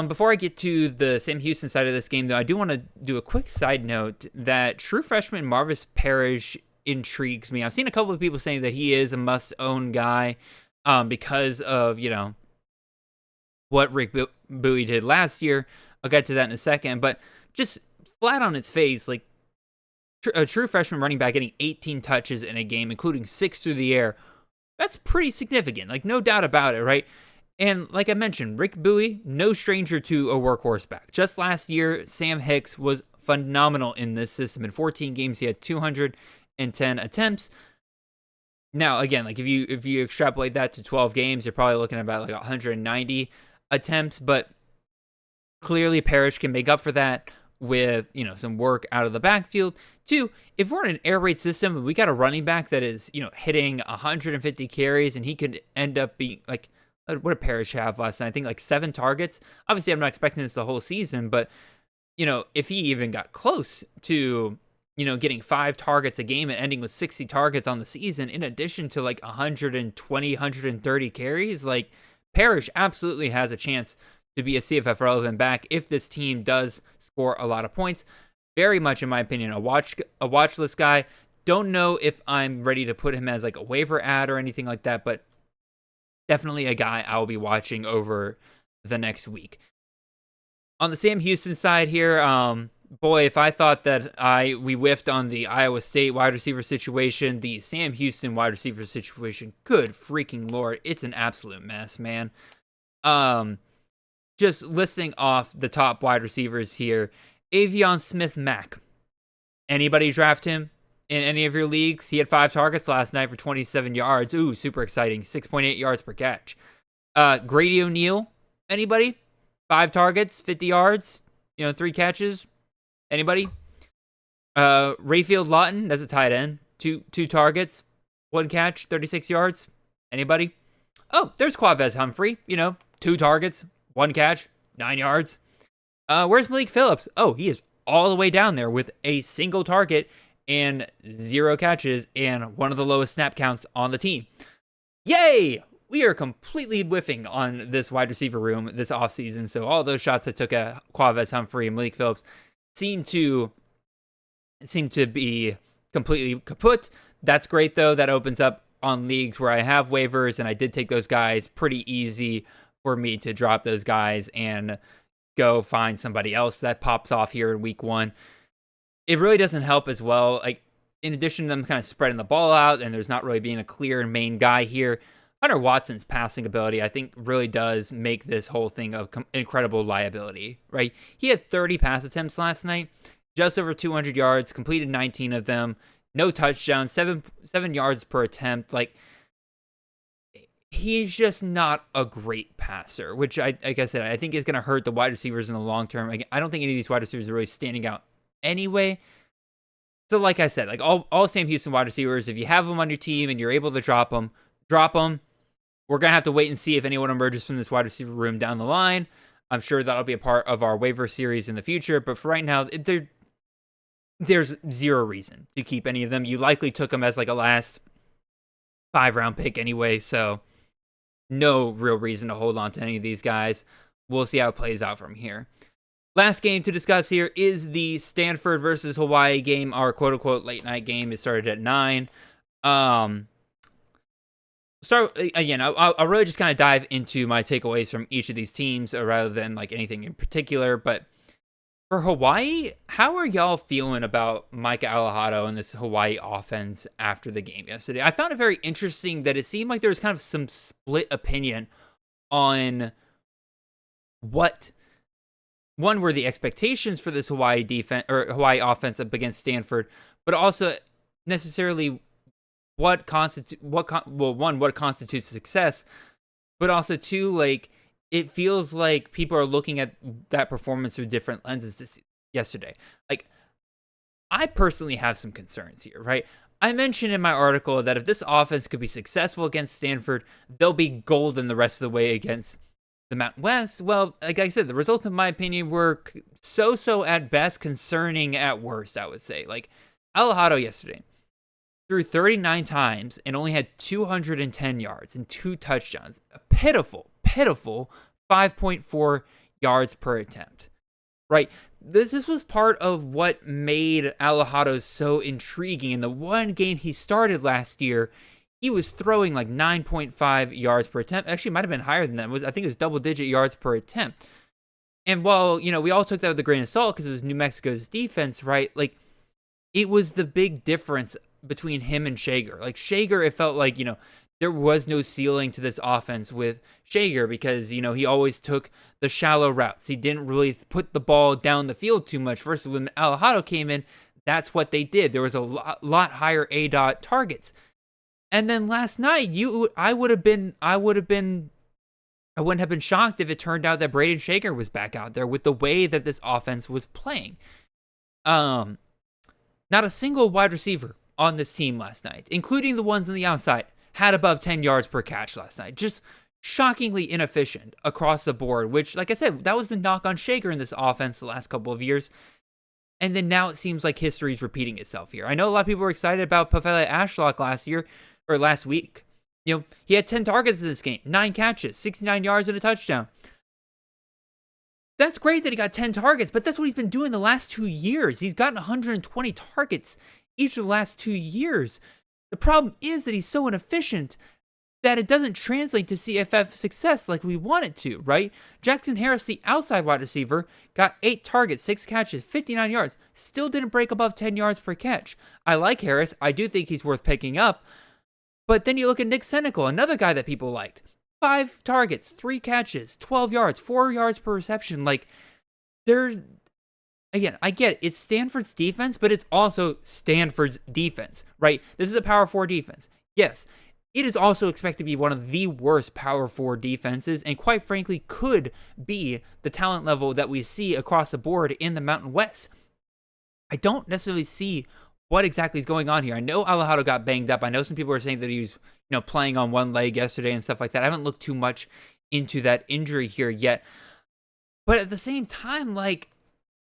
Before I get to the Sam Houston side of this game, though, I do want to do a quick side note that true freshman Marvis Parrish intrigues me. I've seen a couple of people saying that he is a must-own guy because of, what Rick Bowie did last year. I'll get to that in a second, but just flat on its face, like, a true freshman running back getting 18 touches in a game, including 6 through the air, that's pretty significant. Like, no doubt about it, right? And like I mentioned, Rick Bowie, no stranger to a workhorse back. Just last year, Sam Hicks was phenomenal in this system. In 14 games, he had 210 attempts. Now, again, like if you extrapolate that to 12 games, you're probably looking at about like 190 attempts. But clearly, Parrish can make up for that with some work out of the backfield. 2, if we're in an air raid system and we got a running back that is hitting 150 carries, and he could end up being like, what did Parrish have last night? I think like 7 targets. Obviously, I'm not expecting this the whole season, but if he even got close to getting 5 targets a game and ending with 60 targets on the season, in addition to like 120, 130 carries, like Parrish absolutely has a chance to be a CFF relevant back if this team does score a lot of points. Very much, in my opinion, a watch list guy. Don't know if I'm ready to put him as like a waiver ad or anything like that, but definitely a guy I will be watching over the next week. On the Sam Houston side here, boy, if I thought that we whiffed on the Iowa State wide receiver situation, the Sam Houston wide receiver situation, good freaking Lord, it's an absolute mess, man. Just listing off the top wide receivers here. Avion Smith-Mack. Anybody draft him in any of your leagues? He had 5 targets last night for 27 yards. Ooh, super exciting. 6.8 yards per catch. Grady O'Neal. Anybody? 5 targets, 50 yards, 3 catches. Anybody? Rayfield Lawton, that's a tight end. 2 targets, 1 catch, 36 yards. Anybody? Oh, there's Quavez Humphrey. 2 targets, 1 catch, 9 yards. Where's Malik Phillips? Oh, he is all the way down there with a single target and 0 catches and one of the lowest snap counts on the team. Yay! We are completely whiffing on this wide receiver room this offseason. So all those shots I took at Quavez, Humphrey, and Malik Phillips seem to be completely kaput. That's great, though. That opens up on leagues where I have waivers, and I did take those guys. Pretty easy for me to drop those guys and go find somebody else that pops off here in week 1. It really doesn't help as well. Like, in addition to them kind of spreading the ball out, and there's not really being a clear main guy here, Hunter Watson's passing ability, I think, really does make this whole thing of incredible liability, right? He had 30 pass attempts last night, just over 200 yards, completed 19 of them, no touchdowns, 7 yards per attempt. Like, he's just not a great passer, which, like I said, I think is going to hurt the wide receivers in the long term. I don't think any of these wide receivers are really standing out anyway. So, like I said, like all Sam Houston wide receivers, if you have them on your team and you're able to drop them. We're going to have to wait and see if anyone emerges from this wide receiver room down the line. I'm sure that'll be a part of our waiver series in the future. But for right now, there's zero reason to keep any of them. You likely took them as like a last 5-round pick anyway. So no real reason to hold on to any of these guys. We'll see how it plays out from here. Last game to discuss here is the Stanford versus Hawaii game. Our quote-unquote late night game. It started at 9. So again, I'll really just kind of dive into my takeaways from each of these teams rather than like anything in particular. But for Hawaii, how are y'all feeling about Micah Alejado and this Hawaii offense after the game yesterday? I found it very interesting that it seemed like there was kind of some split opinion on what were the expectations for this Hawaii defense or Hawaii offense up against Stanford, but also necessarily what constitutes success, but also 2, like, it feels like people are looking at that performance through different lenses yesterday. Like, I personally have some concerns here, right? I mentioned in my article that if this offense could be successful against Stanford, they'll be golden the rest of the way against the Mountain West. Well, like I said, the results, in my opinion, were so at best, concerning at worst, I would say. Like, Alejado yesterday threw 39 times and only had 210 yards and 2 touchdowns. A pitiful 5.4 yards per attempt, right? This was part of what made Alejado so intriguing. In the one game he started last year, he was throwing like 9.5 yards per attempt. Actually, it might have been higher than that. I think it was double-digit yards per attempt. And while, we all took that with a grain of salt because it was New Mexico's defense, right? Like, it was the big difference between him and Shager. Like, Shager, it felt like, there was no ceiling to this offense with Shager because, he always took the shallow routes. He didn't really put the ball down the field too much. Versus when Alejado came in, that's what they did. There was a lot higher ADOT targets. And then last night, I wouldn't have been shocked if it turned out that Braden Shaker was back out there with the way that this offense was playing. Not a single wide receiver on this team last night, including the ones on the outside, had above 10 yards per catch last night. Just shockingly inefficient across the board, which, like I said, that was the knock on Shaker in this offense the last couple of years. And then now it seems like history's repeating itself here. I know a lot of people were excited about Pavele Ashlock last week. He had 10 targets in this game, 9 catches, 69 yards and a touchdown. That's great that he got 10 targets, but that's what he's been doing the last 2 years. He's gotten 120 targets each of the last 2 years. The problem is that he's so inefficient that it doesn't translate to CFF success like we want it to, right? Jackson Harris, the outside wide receiver, got 8 targets, 6 catches, 59 yards. Still didn't break above 10 yards per catch. I like Harris. I do think he's worth picking up. But then you look at Nick Senecal, another guy that people liked. 5 targets, 3 catches, 12 yards, 4 yards per reception. Like, again, I get it. It's Stanford's defense, but it's also Stanford's defense, right? This is a Power 4 defense. Yes, it is also expected to be one of the worst Power 4 defenses, and quite frankly, could be the talent level that we see across the board in the Mountain West. I don't necessarily see what exactly is going on here. I know Alejado got banged up. I know some people are saying that he was, playing on one leg yesterday and stuff like that. I haven't looked too much into that injury here yet. But at the same time, like,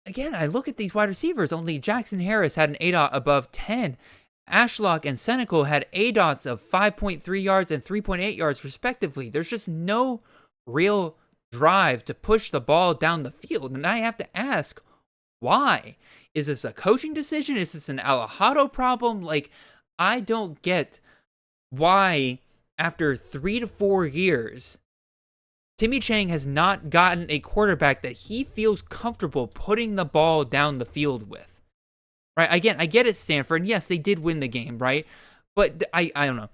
again, I look at these wide receivers. Only Jackson Harris had an ADOT above 10. Ashlock and Senecal had ADOTs of 5.3 yards and 3.8 yards, respectively. There's just no real drive to push the ball down the field. And I have to ask, why? Is this a coaching decision? Is this an Alejado problem? Like, I don't get why, after 3 to 4 years, Timmy Chang has not gotten a quarterback that he feels comfortable putting the ball down the field with. Right? Again, I get it, Stanford. And yes, they did win the game, right? But I don't know.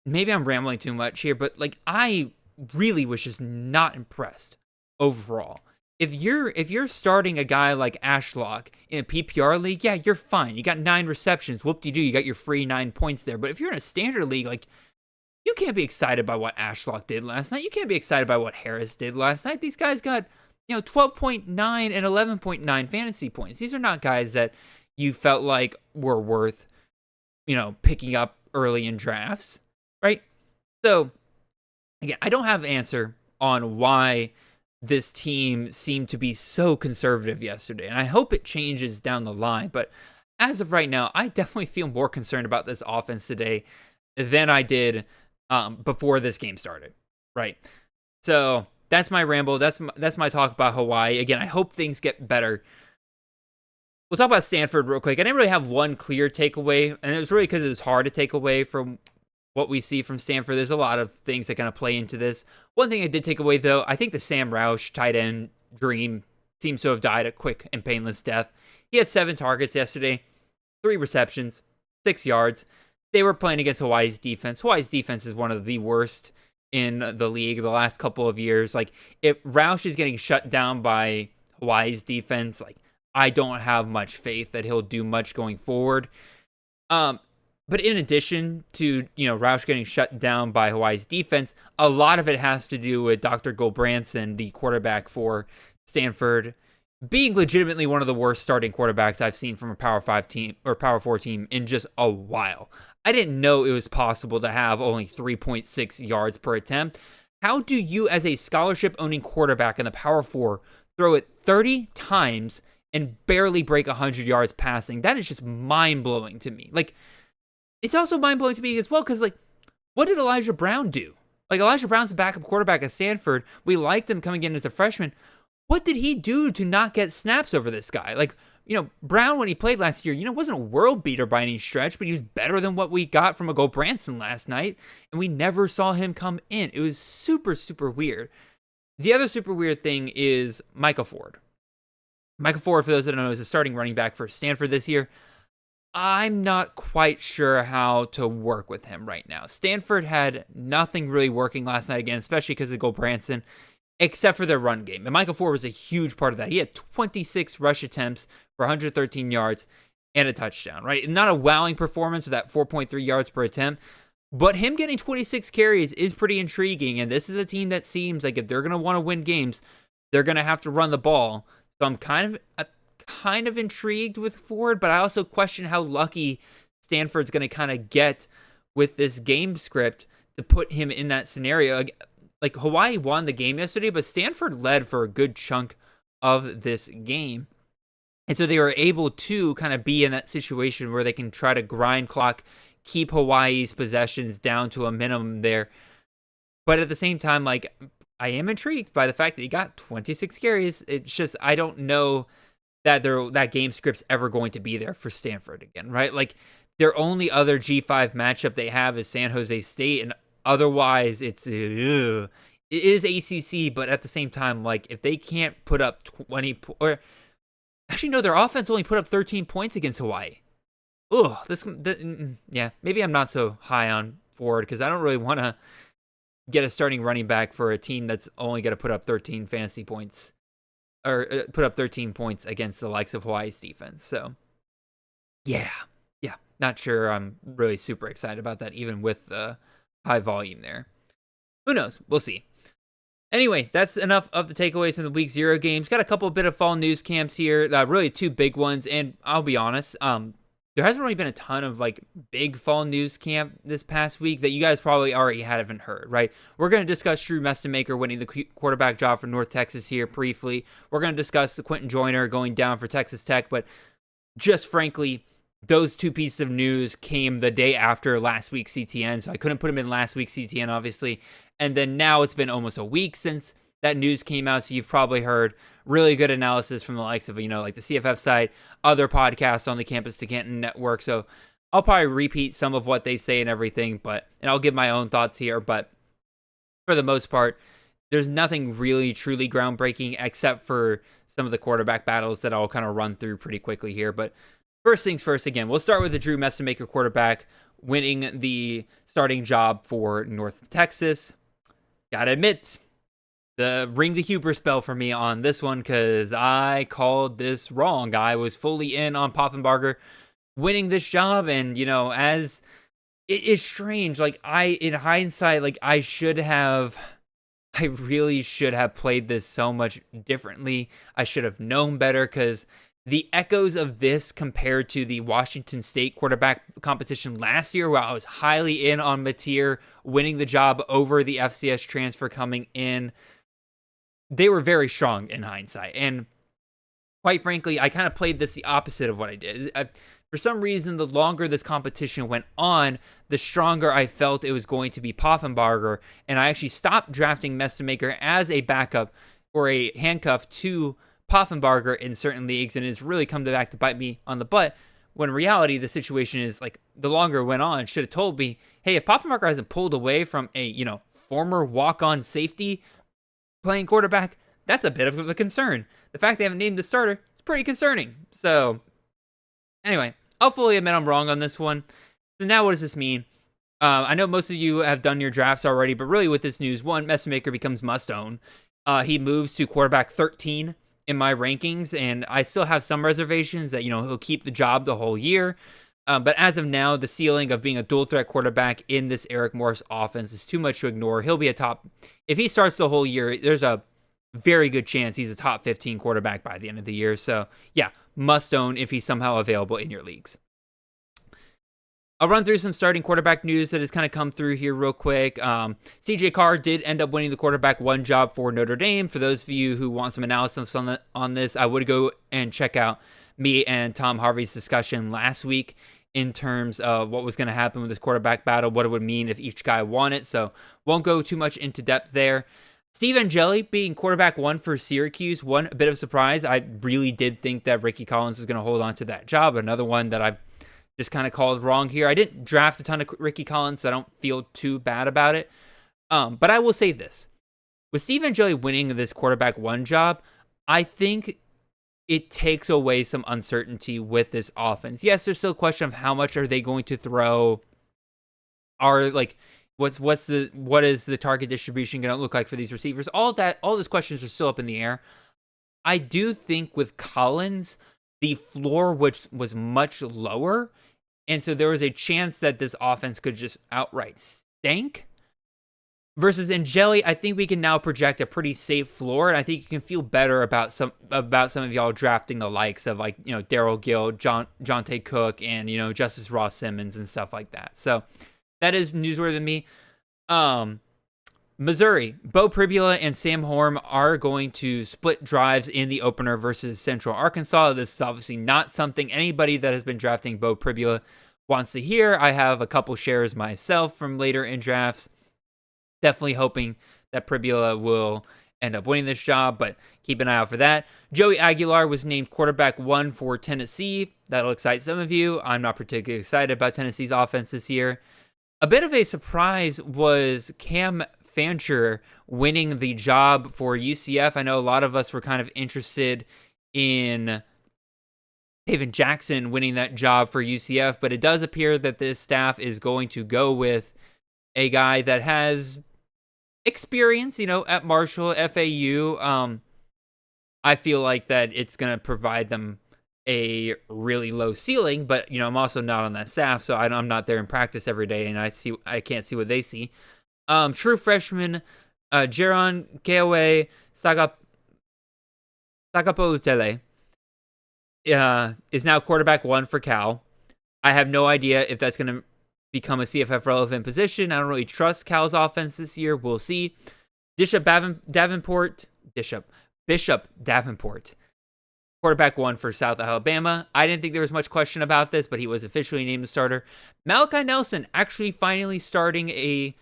Maybe I'm rambling too much here, but like, I really was just not impressed overall. If you're starting a guy like Ashlock in a PPR league, yeah, you're fine. You got 9 receptions. Whoop-de-doo, you got your free 9 points there. But if you're in a standard league, like, you can't be excited by what Ashlock did last night. You can't be excited by what Harris did last night. These guys got, 12.9 and 11.9 fantasy points. These are not guys that you felt like were worth, picking up early in drafts, right? So, again, I don't have an answer on why this team seemed to be so conservative yesterday, and I hope it changes down the line. But as of right now, I definitely feel more concerned about this offense today than I did before this game started, right? So that's my ramble. That's my talk about Hawaii. Again, I hope things get better. We'll talk about Stanford real quick. I didn't really have one clear takeaway, and it was really because it was hard to take away from what we see from Stanford. There's a lot of things that kind of play into this. One thing I did take away, though, I think the Sam Roush tight end dream seems to have died a quick and painless death. He had 7 targets yesterday, 3 receptions, 6 yards. They were playing against Hawaii's defense. Hawaii's defense is one of the worst in the league the last couple of years. Like, if Roush is getting shut down by Hawaii's defense, like, I don't have much faith that he'll do much going forward. But in addition to, Roush getting shut down by Hawaii's defense, a lot of it has to do with Dr. Gulbranson, the quarterback for Stanford, being legitimately one of the worst starting quarterbacks I've seen from a Power 5 team or Power 4 team in just a while. I didn't know it was possible to have only 3.6 yards per attempt. How do you, as a scholarship-owning quarterback in the Power 4, throw it 30 times and barely break 100 yards passing? That is just mind-blowing to me. Like, it's also mind-blowing to me as well, because, like, what did Elijah Brown do? Like, Elijah Brown's the backup quarterback at Stanford. We liked him coming in as a freshman. What did he do to not get snaps over this guy? Like, Brown, when he played last year, wasn't a world beater by any stretch, but he was better than what we got from a Gulbranson last night, and we never saw him come in. It was super, super weird. The other super weird thing is Micah Ford. Micah Ford, for those that don't know, is a starting running back for Stanford this year. I'm not quite sure how to work with him right now. Stanford had nothing really working last night again, especially because of Gulbranson, except for their run game. And Michael Ford was a huge part of that. He had 26 rush attempts for 113 yards and a touchdown, right? Not a wowing performance with that 4.3 yards per attempt, but him getting 26 carries is pretty intriguing. And this is a team that seems like if they're going to want to win games, they're going to have to run the ball. So I'm kind of intrigued with Ford, but I also question how lucky Stanford's going to kind of get with this game script to put him in that scenario. Like, Hawaii won the game yesterday, but Stanford led for a good chunk of this game. And so they were able to kind of be in that situation where they can try to grind clock, keep Hawaii's possessions down to a minimum there. But at the same time, like, I am intrigued by the fact that he got 26 carries. It's just, I don't know that that game script's ever going to be there for Stanford again, right? Like, their only other G5 matchup they have is San Jose State, and otherwise it is ACC, but at the same time, like, if they can't put up 20, or actually, no, their offense only put up 13 points against Hawaii. Yeah, maybe I'm not so high on Ford because I don't really want to get a starting running back for a team that's only going to put up 13 fantasy points or put up 13 points against the likes of Hawaii's defense. So, yeah, not sure I'm really super excited about that, even with the high volume there. Who knows? We'll see. Anyway, that's enough of the takeaways from the Week 0 games. Got a couple bit of fall news camps here, really 2 big ones, and I'll be honest, there hasn't really been a ton of like big fall news camp this past week that you guys probably already haven't heard, right? We're going to discuss Drew Messamaker winning the quarterback job for North Texas here briefly. We're going to discuss the Quentin Joyner going down for Texas Tech, but just frankly, those two pieces of news came the day after last week's CTN, so I couldn't put them in last week's CTN, obviously. And then now it's been almost a week since that news came out, so you've probably heard really good analysis from the likes of, like the CFF side, other podcasts on the Campus to Canton network. So I'll probably repeat some of what they say and everything, and I'll give my own thoughts here. But for the most part, there's nothing really truly groundbreaking except for some of the quarterback battles that I'll kind of run through pretty quickly here. But first things first, again, we'll start with the Drew Messamaker quarterback winning the starting job for North Texas. Gotta admit, ring the hubris bell for me on this one because I called this wrong. I was fully in on Poffenbarger winning this job, and as it is strange, in hindsight, I really should have played this so much differently. I should have known better because the echoes of this compared to the Washington State quarterback competition last year, where I was highly in on Mateer winning the job over the FCS transfer coming in, they were very strong in hindsight. And quite frankly, I kind of played this the opposite of what I did. For some reason, the longer this competition went on, the stronger I felt it was going to be Poffenbarger. And I actually stopped drafting Messamaker as a backup or a handcuff to Poffenbarger in certain leagues. And it's really come back to bite me on the butt. When in reality, the situation is the longer it went on, should have told me, hey, if Poffenbarger hasn't pulled away from a, former walk-on safety playing quarterback, that's a bit of a concern. The fact they haven't named the starter is pretty concerning. So anyway, I'll fully admit I'm wrong on this one. So now what does this mean? I know most of you have done your drafts already, but really with this news, one, Messamaker becomes must-own. He moves to quarterback 13 in my rankings, and I still have some reservations that, he'll keep the job the whole year. But as of now, the ceiling of being a dual-threat quarterback in this Eric Morris offense is too much to ignore. He'll be a top... If he starts the whole year, there's a very good chance he's a top 15 quarterback by the end of the year. So, yeah, must own if he's somehow available in your leagues. I'll run through some starting quarterback news that has kind of come through here real quick. CJ Carr did end up winning the quarterback one job for Notre Dame. For those of you who want some analysis on this, I would go and check out me and Tom Harvey's discussion last week in terms of what was going to happen with this quarterback battle, what it would mean if each guy won it. So won't go too much into depth there. Steve Angeli being quarterback one for Syracuse, a bit of a surprise. I really did think that Ricky Collins was going to hold on to that job. Another one that I just kind of called wrong here. I didn't draft a ton of Ricky Collins, so I don't feel too bad about it. But I will say this. With Steve Angeli winning this quarterback one job, I think it takes away some uncertainty with this offense. Yes, there's still a question of how much are they going to throw. What is the target distribution going to look like for these receivers? All those questions are still up in the air. I do think with Collins, the floor which was much lower, and so there was a chance that this offense could just outright stink. Versus Angeli, I think we can now project a pretty safe floor, and I think you can feel better about some of y'all drafting the likes of Darryl Gill, Jonte Cook, and Justice Ross Simmons and stuff like that. So that is newsworthy to me. Missouri, Bo Pribula and Sam Horn are going to split drives in the opener versus Central Arkansas. This is obviously not something anybody that has been drafting Bo Pribula wants to hear. I have a couple shares myself from later in drafts. Definitely hoping that Pribula will end up winning this job, but keep an eye out for that. Joey Aguilar was named quarterback one for Tennessee. That'll excite some of you. I'm not particularly excited about Tennessee's offense this year. A bit of a surprise was Cam Fancher winning the job for UCF. I know a lot of us were kind of interested in Haven Jackson winning that job for UCF, but it does appear that this staff is going to go with a guy that has experience, at Marshall, FAU. I feel like that it's going to provide them a really low ceiling, but I'm also not on that staff, so I'm not there in practice every day, and I can't see what they see. True freshman Jaron Keawe Sagapolutele is now quarterback one for Cal. I have no idea if that's going to become a CFF relevant position. I don't really trust Cal's offense this year. We'll see. Bishop Davenport, quarterback 1 for South Alabama. I didn't think there was much question about this, but he was officially named the starter. Malachi Nelson actually finally starting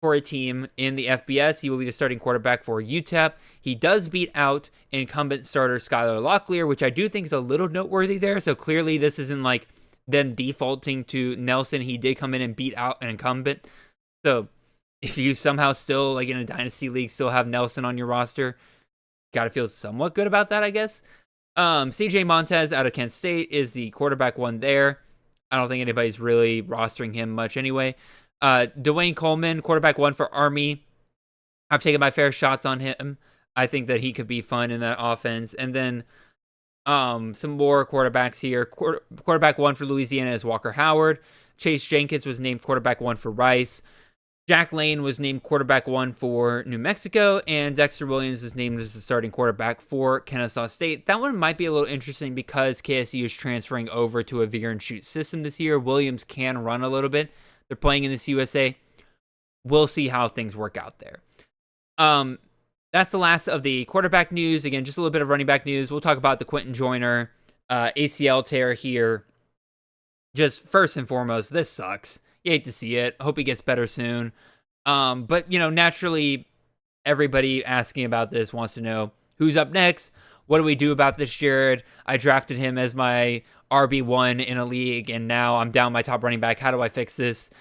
for a team in the FBS. He will be the starting quarterback for UTEP. He does beat out incumbent starter Skylar Locklear, which I do think is a little noteworthy there. So clearly this isn't like them defaulting to Nelson. He did come in and beat out an incumbent. So if you somehow still, like in a dynasty league, still have Nelson on your roster, got to feel somewhat good about that, I guess. CJ Montez out of Kent State is the quarterback 1 there. I don't think anybody's really rostering him much anyway. Dwayne Coleman, quarterback 1 for Army. I've taken my fair shots on him. I think that he could be fun in that offense. And then some more quarterbacks here. Quarterback 1 for Louisiana is Walker Howard. Chase Jenkins was named quarterback 1 for Rice. Jack Lane was named quarterback 1 for New Mexico, and Dexter Williams was named as the starting quarterback for Kennesaw State. That one might be a little interesting because KSU is transferring over to a veer and shoot system this year. Williams can run a little bit. They're playing in this USA. We'll see how things work out there. That's the last of the quarterback news. Again, just a little bit of running back news. We'll talk about the Quentin Joyner ACL tear here. Just first and foremost, this sucks. You hate to see it. I hope he gets better soon. But, naturally, everybody asking about this wants to know who's up next. What do we do about this, Jared? I drafted him as my RB1 in a league, and now I'm down my top running back. How do I fix this?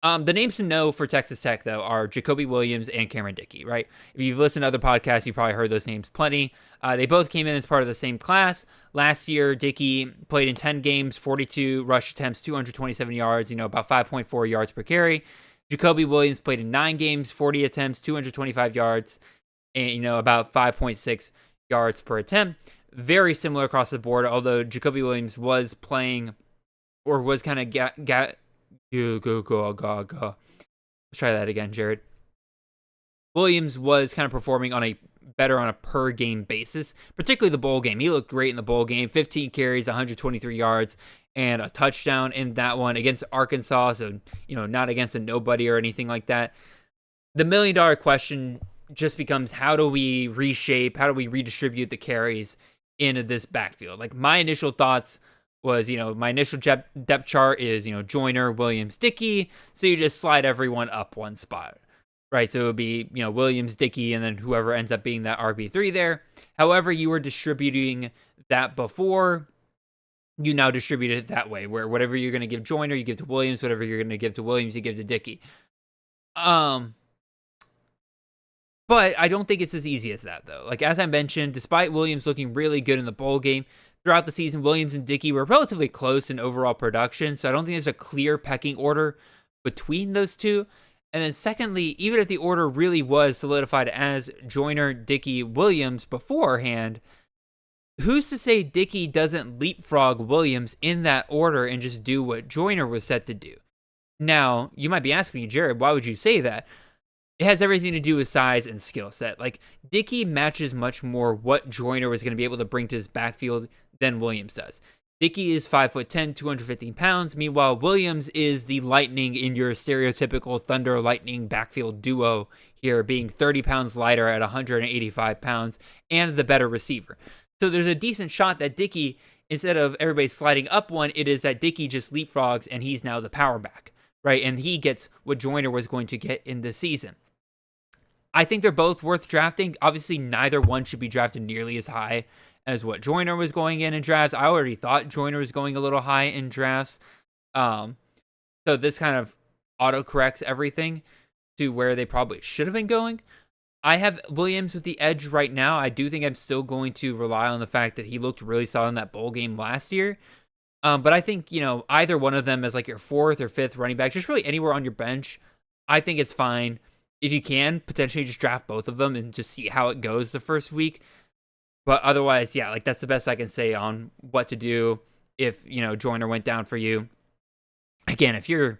The names to know for Texas Tech, though, are Jacoby Williams and Cameron Dickey, right? If you've listened to other podcasts, you probably heard those names plenty. They both came in as part of the same class. Last year, Dickey played in 10 games, 42 rush attempts, 227 yards, about 5.4 yards per carry. Jacoby Williams played in 9 games, 40 attempts, 225 yards, and, about 5.6 yards per attempt. Very similar across the board, although Jacoby Williams was playing or was kind of Go. Let's try that again, Jared. Williams was kind of performing better on a per game basis, particularly the bowl game. He looked great in the bowl game. 15 carries, 123 yards, and a touchdown in that one against Arkansas. So, not against a nobody or anything like that. The $1 million question just becomes, how do we reshape, how do we redistribute the carries into this backfield? Like, my initial thoughts was, my initial depth chart is, Joyner, Williams, Dickey. So you just slide everyone up one spot, right? So it would be, Williams, Dickey, and then whoever ends up being that RB3 there. However, you were distributing that before, you now distribute it that way, where whatever you're going to give Joyner, you give to Williams. Whatever you're going to give to Williams, you give to Dickey. But I don't think it's as easy as that, though. Like, as I mentioned, despite Williams looking really good in the bowl game, throughout the season, Williams and Dickey were relatively close in overall production, so I don't think there's a clear pecking order between those two. And then secondly, even if the order really was solidified as Joyner, Dickey, Williams beforehand, who's to say Dickey doesn't leapfrog Williams in that order and just do what Joyner was set to do? Now, you might be asking me, Jared, why would you say that? It has everything to do with size and skill set. Like, Dickey matches much more what Joyner was going to be able to bring to his backfield than Williams does. Dickey is 5'10", 215 pounds. Meanwhile, Williams is the lightning in your stereotypical Thunder Lightning backfield duo here, being 30 pounds lighter at 185 pounds and the better receiver. So there's a decent shot that Dickey, instead of everybody sliding up one, it is that Dickey just leapfrogs and he's now the power back, right? And he gets what Joyner was going to get in this season. I think they're both worth drafting. Obviously, neither one should be drafted nearly as high as what Joyner was going in drafts. I already thought Joyner was going a little high in drafts. So this kind of autocorrects everything to where they probably should have been going. I have Williams with the edge right now. I do think I'm still going to rely on the fact that he looked really solid in that bowl game last year. But I think, either one of them as like your 4th or 5th running back, just really anywhere on your bench, I think it's fine. If you can, potentially just draft both of them and just see how it goes the first week. But otherwise, yeah, like that's the best I can say on what to do if, Joyner went down for you. Again, if you're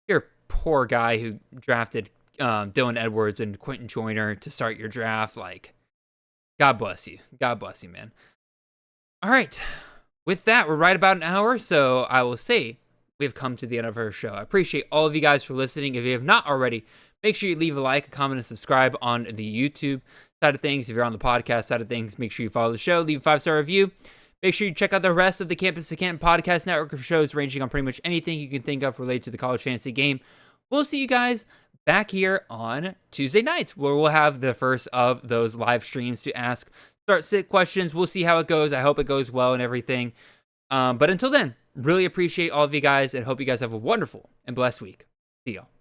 a poor guy who drafted Dylan Edwards and Quentin Joyner to start your draft, like, God bless you. God bless you, man. All right. With that, we're right about an hour, so I will say we have come to the end of our show. I appreciate all of you guys for listening. If you have not already, make sure you leave a like, a comment, and subscribe on the YouTube side of things. If you're on the podcast side of things, make sure you follow the show, leave a 5-star review. Make sure you check out the rest of the Campus to Canton podcast network of shows ranging on pretty much anything you can think of related to the college fantasy game. We'll see you guys back here on Tuesday nights, where we'll have the first of those live streams to ask start-sit questions. We'll see how it goes. I hope it goes well and everything. But until then, really appreciate all of you guys and hope you guys have a wonderful and blessed week. See y'all.